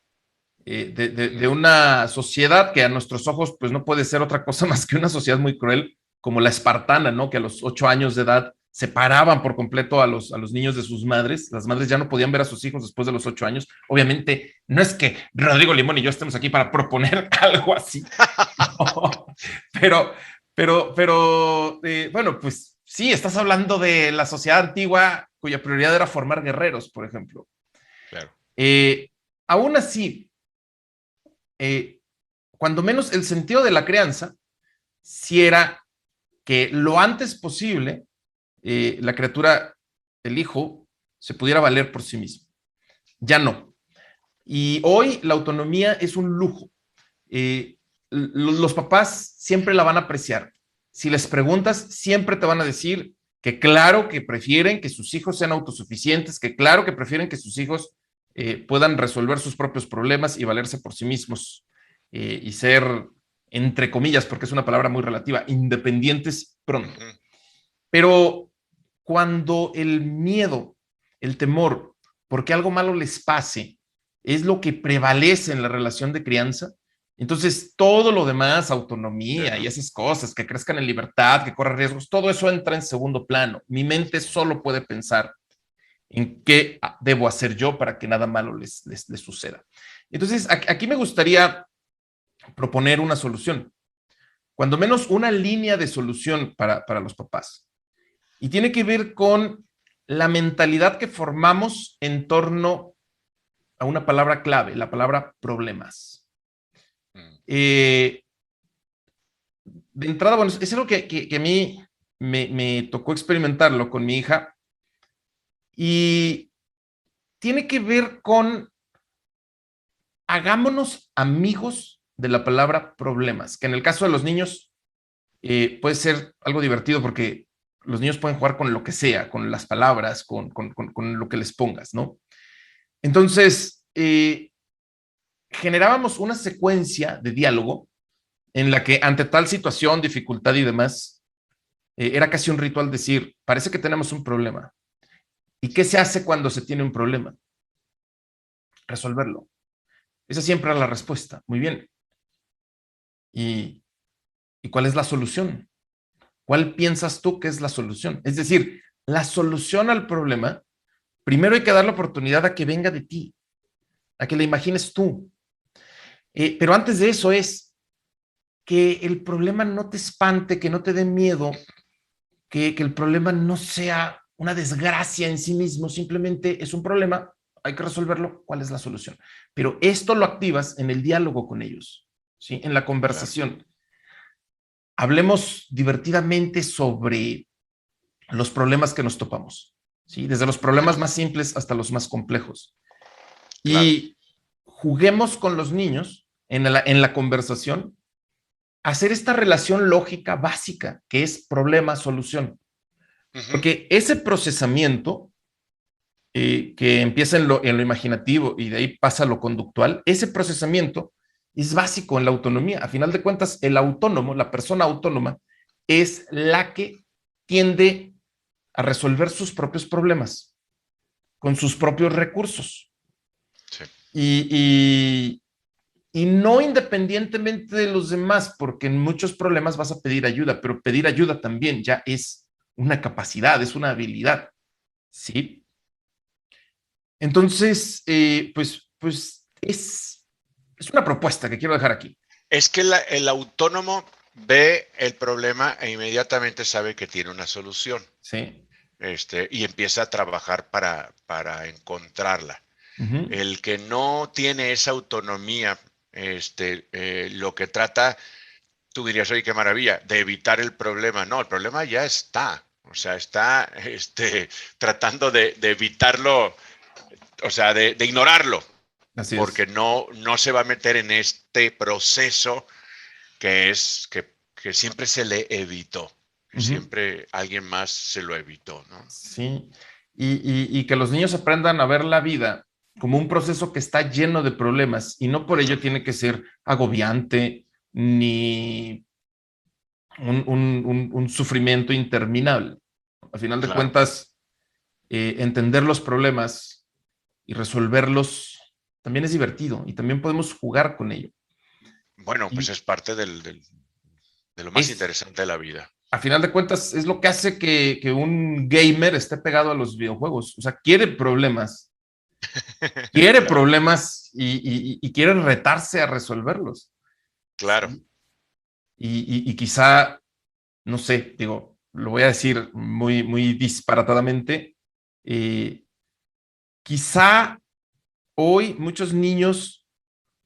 De una sociedad que a nuestros ojos pues no puede ser otra cosa más que una sociedad muy cruel, como la espartana, ¿no? Que a los 8 años de edad separaban por completo a los niños de sus madres. Las madres ya no podían ver a sus hijos después de los 8 años. Obviamente, no es que Rodrigo Limón y yo estemos aquí para proponer algo así, no. pero, bueno, pues sí, estás hablando de la sociedad antigua cuya prioridad era formar guerreros, por ejemplo.
Claro.
Eh, Aún así, eh, cuando menos el sentido de la crianza, si era que lo antes posible la criatura, el hijo, se pudiera valer por sí mismo. Ya no. Y hoy la autonomía es un lujo. Los papás siempre la van a apreciar. Si les preguntas, siempre te van a decir que claro que prefieren que sus hijos sean autosuficientes, que claro que prefieren que sus hijos puedan resolver sus propios problemas y valerse por sí mismos y ser, entre comillas, porque es una palabra muy relativa, independientes pronto.
Ujú.
Pero cuando el miedo, el temor, porque algo malo les pase, es lo que prevalece en la relación de crianza, entonces todo lo demás, autonomía y
Yeah.
esas cosas, que crezcan en libertad, que corran riesgos, todo eso entra en segundo plano. Mi mente solo puede pensar en qué debo hacer yo para que nada malo les suceda. Entonces, aquí me gustaría proponer una solución, cuando menos una línea de solución para los papás. Y tiene que ver con la mentalidad que formamos en torno a una palabra clave, la palabra problemas.
Mm.
Eh, de entrada, bueno, es algo que a mí me tocó experimentarlo con mi hija y tiene que ver con hagámonos amigos de la palabra problemas, que en el caso de los niños puede ser algo divertido porque los niños pueden jugar con lo que sea, con las palabras, con lo que les pongas, ¿no? Entonces, generábamos una secuencia de diálogo en la que ante tal situación, dificultad y demás, era casi un ritual decir, parece que tenemos un problema. ¿Y qué se hace cuando se tiene un problema? Resolverlo. Esa siempre era la respuesta. Muy bien. ¿Y, ¿Y cuál es la solución? ¿Cuál piensas tú que es la solución? Es decir, la solución al problema, primero hay que dar la oportunidad a que venga de ti, a que la imagines tú. Pero antes de eso es que el problema no te espante, que no te dé miedo, que el problema no sea una desgracia en sí mismo, simplemente es un problema, hay que resolverlo, ¿cuál es la solución? Pero esto lo activas en el diálogo con ellos, ¿sí? En la
Claro.
conversación. Hablemos divertidamente sobre los problemas que nos topamos, ¿sí? Desde los problemas más simples hasta los más complejos.
Claro.
Y juguemos con los niños en la conversación, hacer esta relación lógica básica que es problema-solución.
Ujú.
Porque ese procesamiento que empieza en lo imaginativo y de ahí pasa a lo conductual, ese procesamiento es básico en la autonomía. A final de cuentas, el autónomo, la persona autónoma, es la que tiende a resolver sus propios problemas con sus propios recursos.
Sí.
Y, y no independientemente de los demás, porque en muchos problemas vas a pedir ayuda, pero pedir ayuda también ya es una capacidad, es una habilidad, ¿sí? Entonces, pues es una propuesta que quiero dejar aquí.
Es que el autónomo ve el problema e inmediatamente sabe que tiene una solución,
Sí.
y empieza a trabajar para encontrarla.
Uh -huh.
El que no tiene esa autonomía, lo que trata, tú dirías, oye, qué maravilla, de evitar el problema. No, el problema ya está. O sea, está tratando de evitarlo, o sea, de ignorarlo,
Así
porque
es.
no se va a meter en este proceso que siempre se le evitó, que
Uh -huh.
siempre alguien más se lo evitó, ¿no?
Sí. Y que los niños aprendan a ver la vida como un proceso que está lleno de problemas y no por ello tiene que ser agobiante ni un sufrimiento interminable. Al final de
Claro.
cuentas, entender los problemas y resolverlos también es divertido y también podemos jugar con ello.
Bueno, pues
Y
es parte de lo más
es,
interesante de la vida.
a final de cuentas, es lo que hace que un gamer esté pegado a los videojuegos. O sea, quiere
Claro,
problemas y quiere retarse a resolverlos.
claro.
¿Sí? Y quizá, no sé, digo, lo voy a decir muy disparatadamente, eh, quizá hoy muchos niños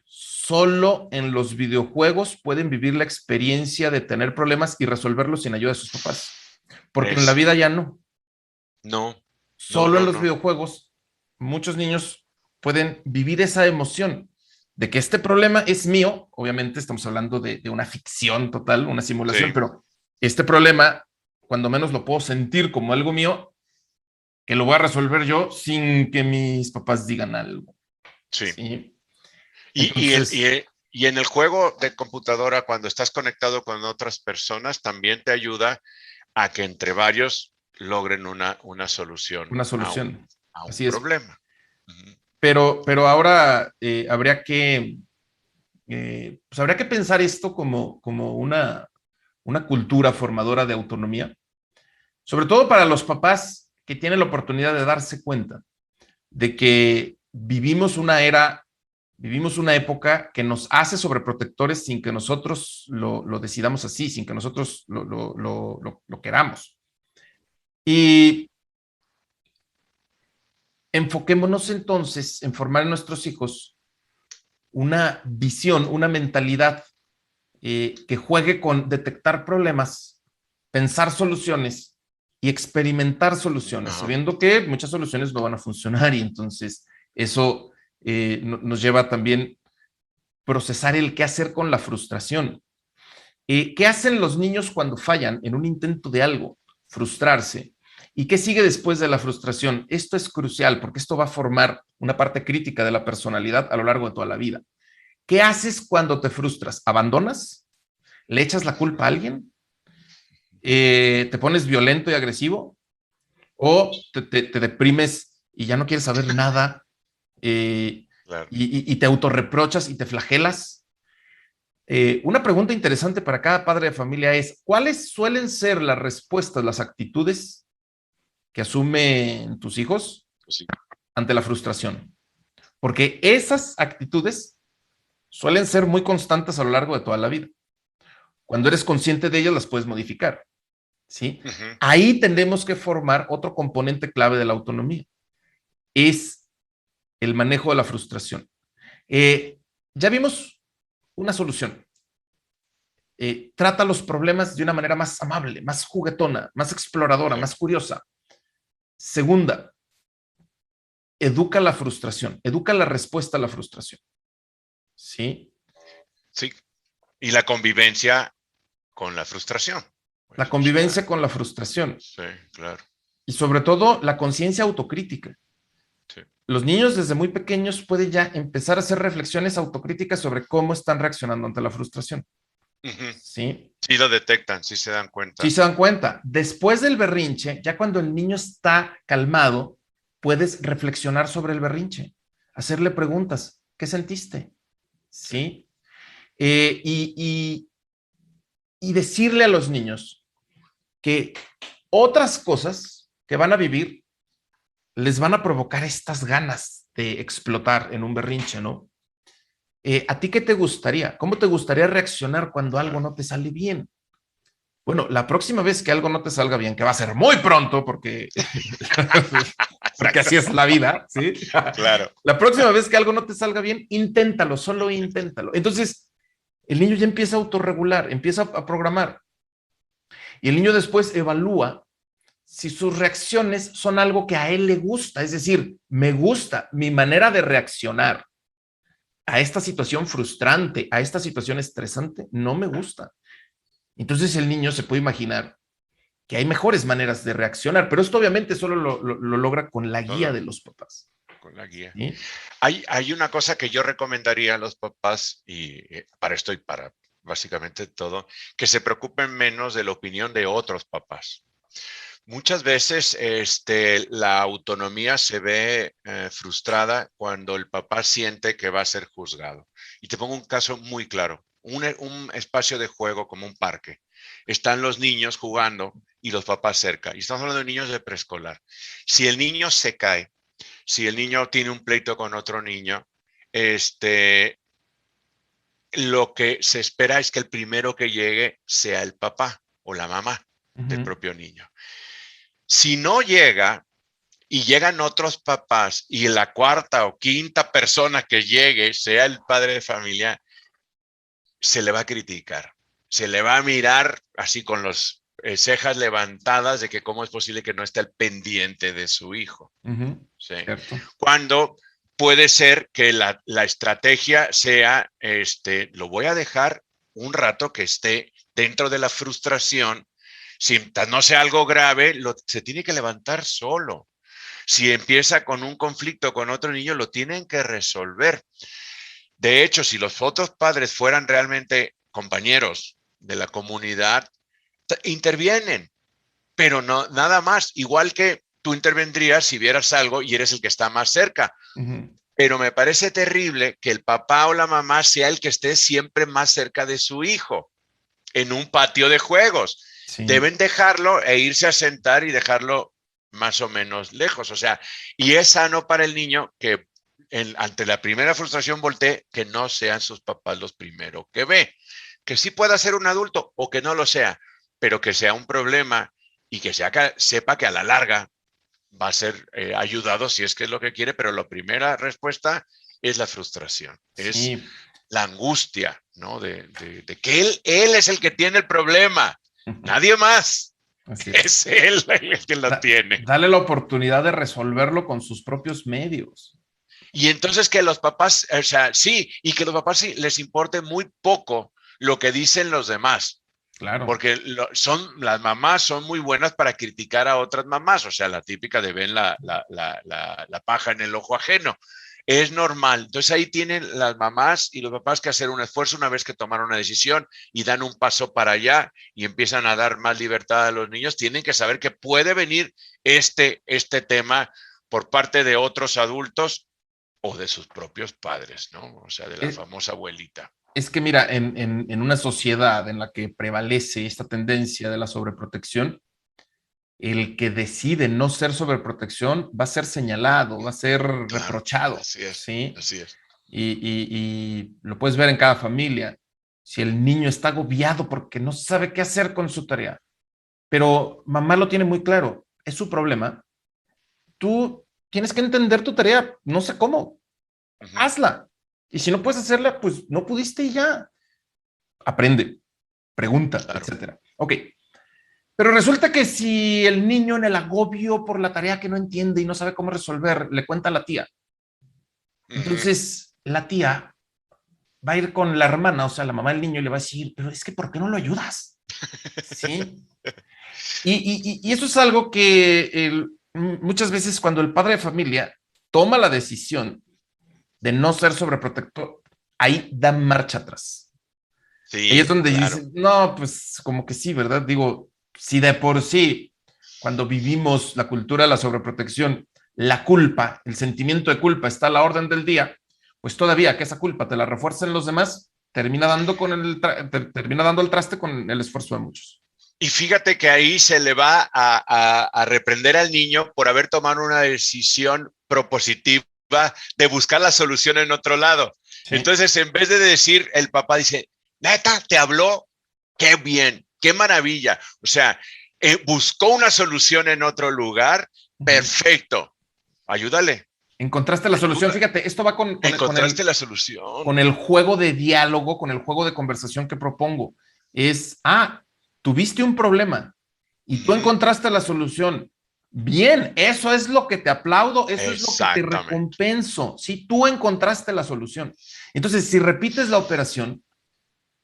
solo en los videojuegos pueden vivir la experiencia de tener problemas y resolverlos sin ayuda de sus papás, porque en la
Es,
vida ya no.
no, no,
Solo en
no,
los
no.
videojuegos muchos niños pueden vivir esa emoción de que este problema es mío. Obviamente estamos hablando de una ficción total, una simulación,
Sí,
pero este problema, cuando menos lo puedo sentir como algo mío, que lo voy a resolver yo sin que mis papás digan algo.
sí.
¿Sí?
Y, y, el, y,
Entonces,
y en el juego de computadora, cuando estás conectado con otras personas, también te ayuda a que entre varios logren una solución
una
a
solución.
a un
Así es.
problema. Ujú.
Pero ahora pues habría que pensar esto como una cultura formadora de autonomía, sobre todo para los papás que tienen la oportunidad de darse cuenta de que vivimos una época que nos hace sobreprotectores sin que nosotros lo decidamos así, sin que nosotros lo queramos. Y enfoquémonos entonces en formar en nuestros hijos una visión, una mentalidad que juegue con detectar problemas, pensar soluciones y experimentar soluciones,
Ajá.
sabiendo que muchas soluciones no van a funcionar y entonces eso nos lleva también a procesar el qué hacer con la frustración. ¿Qué hacen los niños cuando fallan en un intento de algo? Frustrarse. ¿Y qué sigue después de la frustración? Esto es crucial porque esto va a formar una parte crítica de la personalidad a lo largo de toda la vida. ¿Qué haces cuando te frustras? ¿Abandonas? ¿Le echas la culpa a alguien? ¿Te pones violento y agresivo? ¿O te deprimes y ya no quieres saber nada
Claro.
y te autorreprochas y te flagelas? Una pregunta interesante para cada padre de familia es, ¿cuáles suelen ser las respuestas, las actitudes que asumen tus hijos
Pues sí.
ante la frustración? Porque esas actitudes suelen ser muy constantes a lo largo de toda la vida. Cuando eres consciente de ellas, las puedes modificar, ¿sí?
Ujú.
Ahí tendremos que formar otro componente clave de la autonomía, es el manejo de la frustración. Ya vimos una solución. Trata los problemas de una manera más amable, más juguetona, más exploradora,
Sí.
más curiosa. Segunda, educa la frustración, educa la respuesta a la frustración. ¿Sí?
Sí. Y la convivencia con la frustración.
La
Pues, o sea,
convivencia con la frustración
sí, claro.
y sobre todo la conciencia autocrítica.
Sí.
Los niños desde muy pequeños pueden ya empezar a hacer reflexiones autocríticas sobre cómo están reaccionando ante la frustración.
Ujú.
¿Sí?
Sí lo detectan, sí se dan
Si
cuenta.
se dan cuenta, después del berrinche, ya cuando el niño está calmado, puedes reflexionar sobre el berrinche, hacerle preguntas. ¿Qué sentiste?
Sí.
¿Sí? Y decirle a los niños que otras cosas que van a vivir les van a provocar estas ganas de explotar en un berrinche, ¿no? ¿A ti qué te gustaría? ¿Cómo te gustaría reaccionar cuando algo
Claro.
no te sale bien? Bueno, la próxima vez que algo no te salga bien, que va a ser muy pronto, porque, porque
Exacto.
así es la vida, ¿sí?
Claro.
La próxima vez que algo no te salga bien, inténtalo, solo inténtalo. Entonces, el niño ya empieza a autorregular, empieza a programar. Y el niño después evalúa si sus reacciones son algo que a él le gusta, es decir, me gusta mi manera de reaccionar a esta situación frustrante, a esta situación estresante, no me gusta. Entonces el niño se puede imaginar que hay mejores maneras de reaccionar, pero esto obviamente solo lo logra con la guía
Todo
de los papás.
con la guía.
¿Sí?
Hay una cosa que yo recomendaría a los papás, y para esto y para básicamente todo, que se preocupen menos de la opinión de otros papás. Muchas veces la autonomía se ve frustrada cuando el papá siente que va a ser juzgado. Y te pongo un caso muy claro. Un espacio de juego como un parque. Están los niños jugando y los papás cerca. Y estamos hablando de niños de preescolar. Si el niño se cae, si el niño tiene un pleito con otro niño, lo que se espera es que el primero que llegue sea el papá o la mamá del
Ujú.
propio niño. Si no llega y llegan otros papás y la cuarta o quinta persona que llegue sea el padre de familia, se le va a criticar, se le va a mirar así con los cejas levantadas de que cómo es posible que no esté al pendiente de su hijo.
Ujú.
¿Sí?
Cierto.
Cuando puede ser que la estrategia sea, lo voy a dejar un rato que esté dentro de la frustración, si no sea algo grave, se tiene que levantar solo. Si empieza con un conflicto con otro niño, lo tienen que resolver. De hecho, si los otros padres fueran realmente compañeros de la comunidad, intervienen, pero no nada más. Igual que tú intervendrías si vieras algo y eres el que está más cerca.
Ujú.
Pero me parece terrible que el papá o la mamá sea el que esté siempre más cerca de su hijo en un patio de juegos.
Sí.
Deben dejarlo e irse a sentar y dejarlo más o menos lejos. O sea, y es sano para el niño que ante la primera frustración voltee, que no sean sus papás los primeros que ve. Que sí pueda ser un adulto o que no lo sea, pero que sea un problema y que sepa que a la larga va a ser ayudado si es que es lo que quiere, pero la primera respuesta es la frustración, es
Sí.
la angustia, ¿no? De que él es el que tiene el problema, nadie más,
Así es.
es él el que lo tiene.
Dale la oportunidad de resolverlo con sus propios medios.
Y entonces que los papás, o sea, sí, y que los papás sí les importe muy poco lo que dicen los demás.
Claro.
Porque las mamás son muy buenas para criticar a otras mamás, o sea, la típica de ven la paja en el ojo ajeno. Es normal. Entonces ahí tienen las mamás y los papás que hacer un esfuerzo una vez que tomaron una decisión y dan un paso para allá y empiezan a dar más libertad a los niños. Tienen que saber que puede venir este tema por parte de otros adultos o de sus propios padres, ¿no? O sea, de la famosa abuelita.
Es que mira, en una sociedad en la que prevalece esta tendencia de la sobreprotección, el que decide no ser sobreprotección va a ser señalado, va a ser
Claro,
reprochado,
así es,
¿sí?
así es.
Y lo puedes ver en cada familia. Si el niño está agobiado porque no sabe qué hacer con su tarea, pero mamá lo tiene muy claro, es su problema, tú tienes que entender tu tarea, no sé cómo, hazla. Y si no puedes hacerla, pues no pudiste y ya. Aprende, pregunta,
Claro.
etcétera. Ok. Pero resulta que si el niño en el agobio por la tarea que no entiende y no sabe cómo resolver, le cuenta a la tía, entonces la tía va a ir con la hermana, o sea, la mamá del niño, y le va a decir, pero es que ¿por qué no lo ayudas? ¿Sí? Y eso es algo que muchas veces cuando el padre de familia toma la decisión de no ser sobreprotector, ahí da marcha atrás. Ahí es
Sí,
donde
claro.
dicen, no, pues como que sí, ¿verdad? Digo, si de por sí, cuando vivimos la cultura de la sobreprotección, la culpa, el sentimiento de culpa está a la orden del día, pues todavía que esa culpa te la refuercen los demás, termina dando, termina dando el traste con el esfuerzo de muchos.
Y fíjate que ahí se le va a reprender al niño por haber tomado una decisión propositiva de buscar la solución en otro lado.
Sí.
Entonces, en vez de decir, el papá dice, neta, te habló, qué bien, qué maravilla. O sea, buscó una solución en otro lugar, perfecto. Ayúdale,
Encontraste la solución.
ayuda.
Fíjate, esto va
Encontraste la solución.
con el juego de diálogo, con el juego de conversación que propongo. Es, tuviste un problema y tú encontraste la solución. Bien, eso es lo que te aplaudo, eso es lo que te
Exactamente.
recompenso. Si tú encontraste la solución. Entonces, si repites la operación,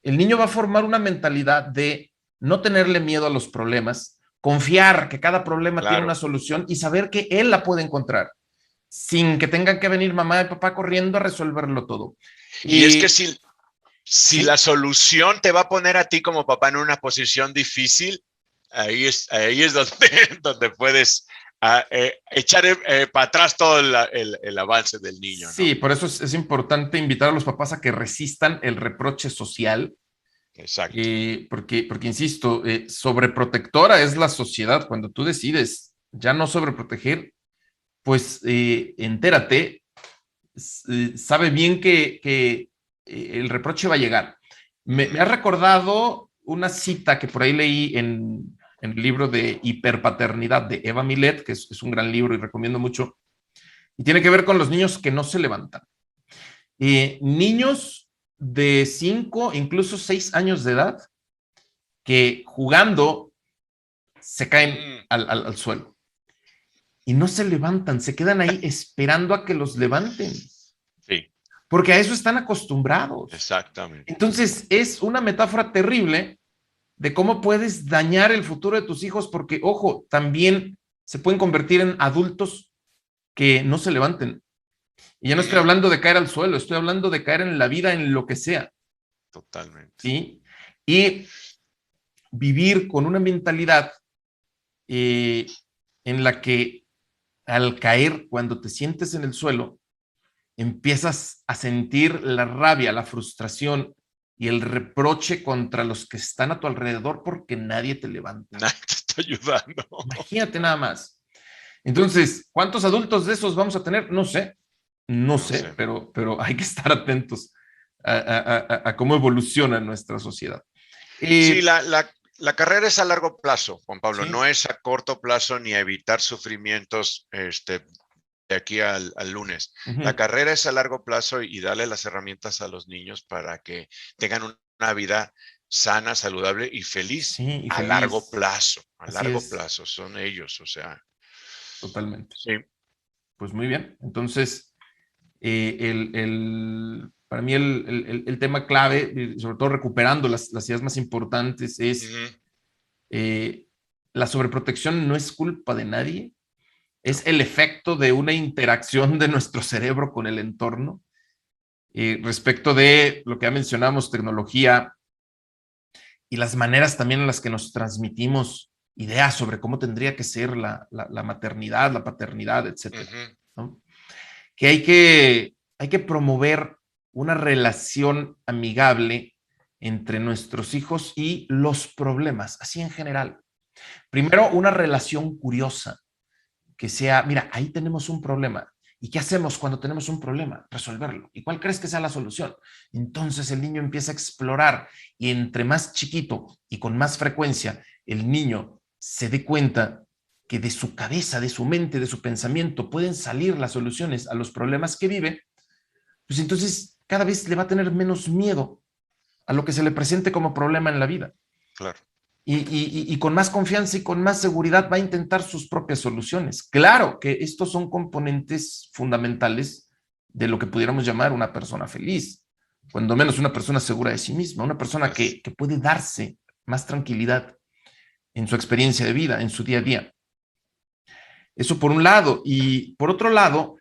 el niño va a formar una mentalidad de no tenerle miedo a los problemas, confiar que cada problema tiene una
Claro.
solución y saber que él la puede encontrar sin que tengan que venir mamá y papá corriendo a resolverlo todo.
Y es que
Y
si la
sí,
solución te va a poner a ti como papá en una posición difícil, ahí es donde, donde puedes echar para atrás todo el avance del niño, ¿no?
sí, por eso es importante invitar a los papás a que resistan el reproche social,
Exacto.
porque insisto, sobreprotectora es la sociedad. Cuando tú decides ya no sobreproteger, pues entérate, sabe bien que el reproche va a llegar. Me ha recordado una cita que por ahí leí en el libro de Hiperpaternidad de Eva Milet, que es un gran libro y recomiendo mucho, y tiene que ver con los niños que no se levantan. Niños de 5, incluso 6 años de edad, que jugando se caen al suelo y no se levantan, se quedan ahí esperando a que los levanten,
Sí,
porque a eso están acostumbrados.
exactamente.
Entonces, es una metáfora terrible de cómo puedes dañar el futuro de tus hijos, porque, ojo, también se pueden convertir en adultos que no se levanten. Y ya no estoy hablando de caer al suelo, estoy hablando de caer en la vida, en lo que sea,
Totalmente.
¿sí? Y vivir con una mentalidad en la que al caer, cuando te sientes en el suelo, empiezas a sentir la rabia, la frustración y el reproche contra los que están a tu alrededor porque nadie te levanta.
Nadie te está ayudando.
Imagínate nada más. Entonces, ¿cuántos adultos de esos vamos a tener? No sé, no
No
sé,
sé.
pero hay que estar atentos a cómo evoluciona nuestra sociedad.
Sí,
Eh,
la carrera es a largo plazo, Juan Pablo, no
sí,
es a corto plazo ni a evitar sufrimientos de aquí al lunes. La
uh-huh,
carrera es a largo plazo y darle las herramientas a los niños para que tengan una vida sana, saludable y feliz
sí, y
a largo
feliz.
plazo. A
Así
largo
es,
plazo son ellos, o sea,
totalmente.
sí,
Pues muy bien. Entonces, el para mí el tema clave, sobre todo recuperando las ideas más importantes, es la sobreprotección no es culpa de nadie, es el efecto de una interacción de nuestro cerebro con el entorno. Respecto de lo que ya mencionamos, tecnología y las maneras también en las que nos transmitimos ideas sobre cómo tendría que ser la maternidad, la paternidad, etcétera, ¿no? Que hay que promover una relación amigable entre nuestros hijos y los problemas, así en general. Primero, una relación curiosa, que sea, mira, ahí tenemos un problema. ¿Y qué hacemos cuando tenemos un problema? Resolverlo. ¿Y cuál crees que sea la solución? Entonces el niño empieza a explorar y entre más chiquito y con más frecuencia el niño se dé cuenta que de su cabeza, de su mente, de su pensamiento pueden salir las soluciones a los problemas que vive, pues entonces cada vez le va a tener menos miedo a lo que se le presente como problema en la vida.
Claro.
Y con más confianza y con más seguridad va a intentar sus propias soluciones. Claro que estos son componentes fundamentales de lo que pudiéramos llamar una persona feliz, cuando menos una persona segura de sí misma, una persona que puede darse más tranquilidad en su experiencia de vida, en su día a día. Eso por un lado. Y por otro lado,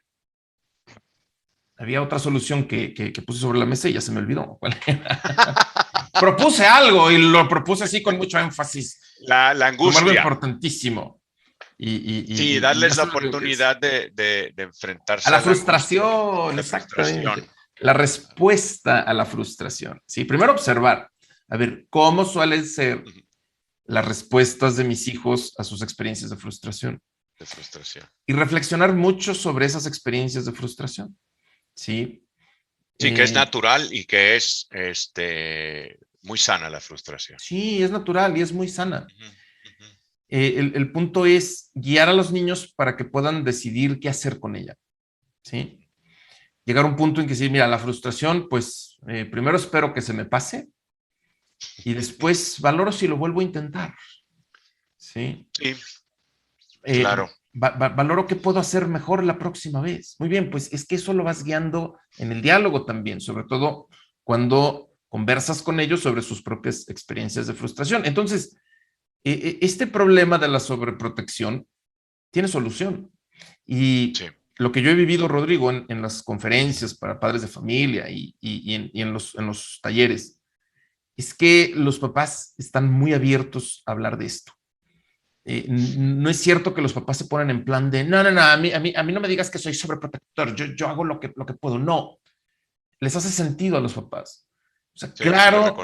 había otra solución que puse sobre la mesa y ya se me olvidó. ¿Cuál era? Propuse algo y lo propuse así con mucho énfasis.
La angustia.
Como algo importantísimo.
Sí, darles la oportunidad de enfrentarse
a la frustración, exactamente. La respuesta a la frustración. Sí, primero observar, a ver, cómo suelen ser las respuestas de mis hijos a sus experiencias de frustración. Y reflexionar mucho sobre esas experiencias de frustración. Sí.
Sí, que es natural y que es muy sana la frustración.
Sí, es natural y es muy sana. El punto es guiar a los niños para que puedan decidir qué hacer con ella. ¿Sí? Llegar a un punto en que sí, mira, la frustración, pues primero espero que se me pase y después valoro si lo vuelvo a intentar. Sí.
Sí, claro.
Valoro qué puedo hacer mejor la próxima vez. Muy bien, pues es que eso lo vas guiando en el diálogo también, sobre todo cuando conversas con ellos sobre sus propias experiencias de frustración. Entonces, este problema de la sobreprotección tiene solución. Y lo que yo he vivido, Rodrigo, en las conferencias para padres de familia y en los talleres, es que los papás están muy abiertos a hablar de esto. No es cierto que los papás se ponen en plan de, no, a mí no me digas que soy sobreprotector, yo hago lo que puedo. No, les hace sentido a los papás. O sea, sí, claro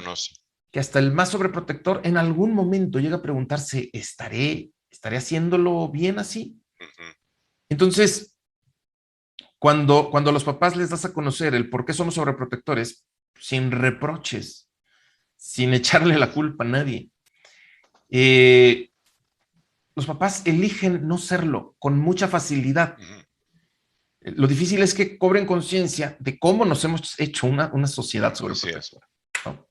que hasta el más sobreprotector en algún momento llega a preguntarse, ¿estaré haciéndolo bien así? Entonces, cuando a los papás les das a conocer el por qué somos sobreprotectores, sin reproches, sin echarle la culpa a nadie, los papás eligen no serlo con mucha facilidad. Lo difícil es que cobren conciencia de cómo nos hemos hecho una sociedad sobreprotectora, ¿no?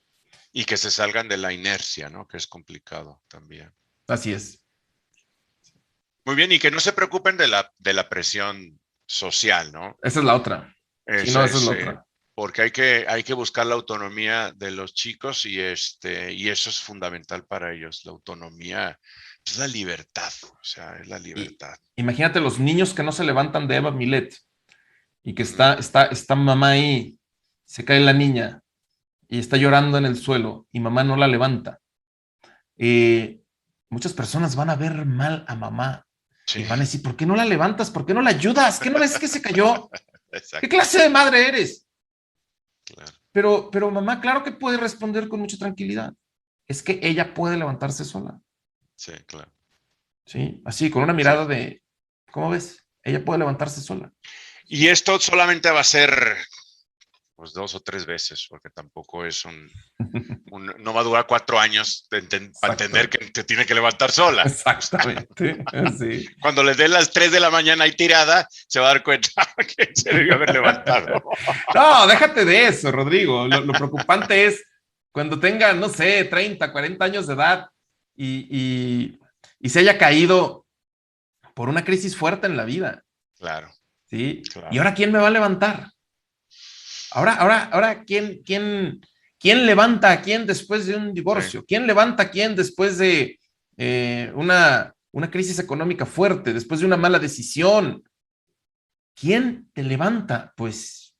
Y que se salgan de la inercia, ¿no? Que es complicado también.
Así es.
Muy bien, y que no se preocupen de la presión social, ¿no?
Esa es la otra.
Sí, no, esa es la otra. Porque hay que buscar la autonomía de los chicos y eso es fundamental para ellos. La autonomía es la libertad, o sea, es la libertad.
Imagínate los niños que no se levantan de Eva Milet y que está mamá ahí, se cae la niña y está llorando en el suelo y mamá no la levanta. Muchas personas van a ver mal a mamá y van a decir, ¿por qué no la levantas? ¿Por qué no la ayudas? ¿Qué no ves que se cayó? ¿Qué clase de madre eres? Claro. Pero mamá, claro que puede responder con mucha tranquilidad. Es que ella puede levantarse sola.
Sí, claro.
Sí, así, con una mirada de, ¿cómo ves? Ella puede levantarse sola.
Y esto solamente va a ser pues 2 o 3 veces, porque tampoco es no va a durar 4 años para entender que te tiene que levantar sola.
Exactamente. Sí.
Cuando le dé las 3 de la mañana ahí tirada, se va a dar cuenta que se debió haber levantado.
No, déjate de eso, Rodrigo. Lo preocupante es cuando tenga, no sé, 30, 40 años de edad y se haya caído por una crisis fuerte en la vida.
Claro.
¿Sí? Claro. ¿Y ahora quién me va a levantar? Ahora, ¿quién levanta a quién después de un divorcio?
Sí.
¿Quién levanta a quién después de una crisis económica fuerte, después de una mala decisión? ¿Quién te levanta? Pues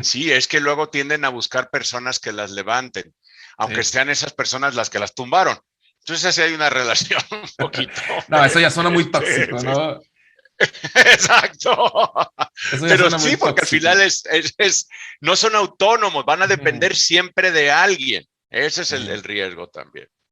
Sí, es que luego tienden a buscar personas que las levanten, aunque
sí.
sean esas personas las que las tumbaron. Entonces, así hay una relación un poquito.
No, eso ya suena muy
Sí,
tóxico,
sí.
¿no?
Exacto.
Eso ya
Pero
suena
sí,
muy
porque al final
tóxico.
no son autónomos, van a
Ujú.
depender siempre de alguien. Ese es
Sí.
el riesgo también.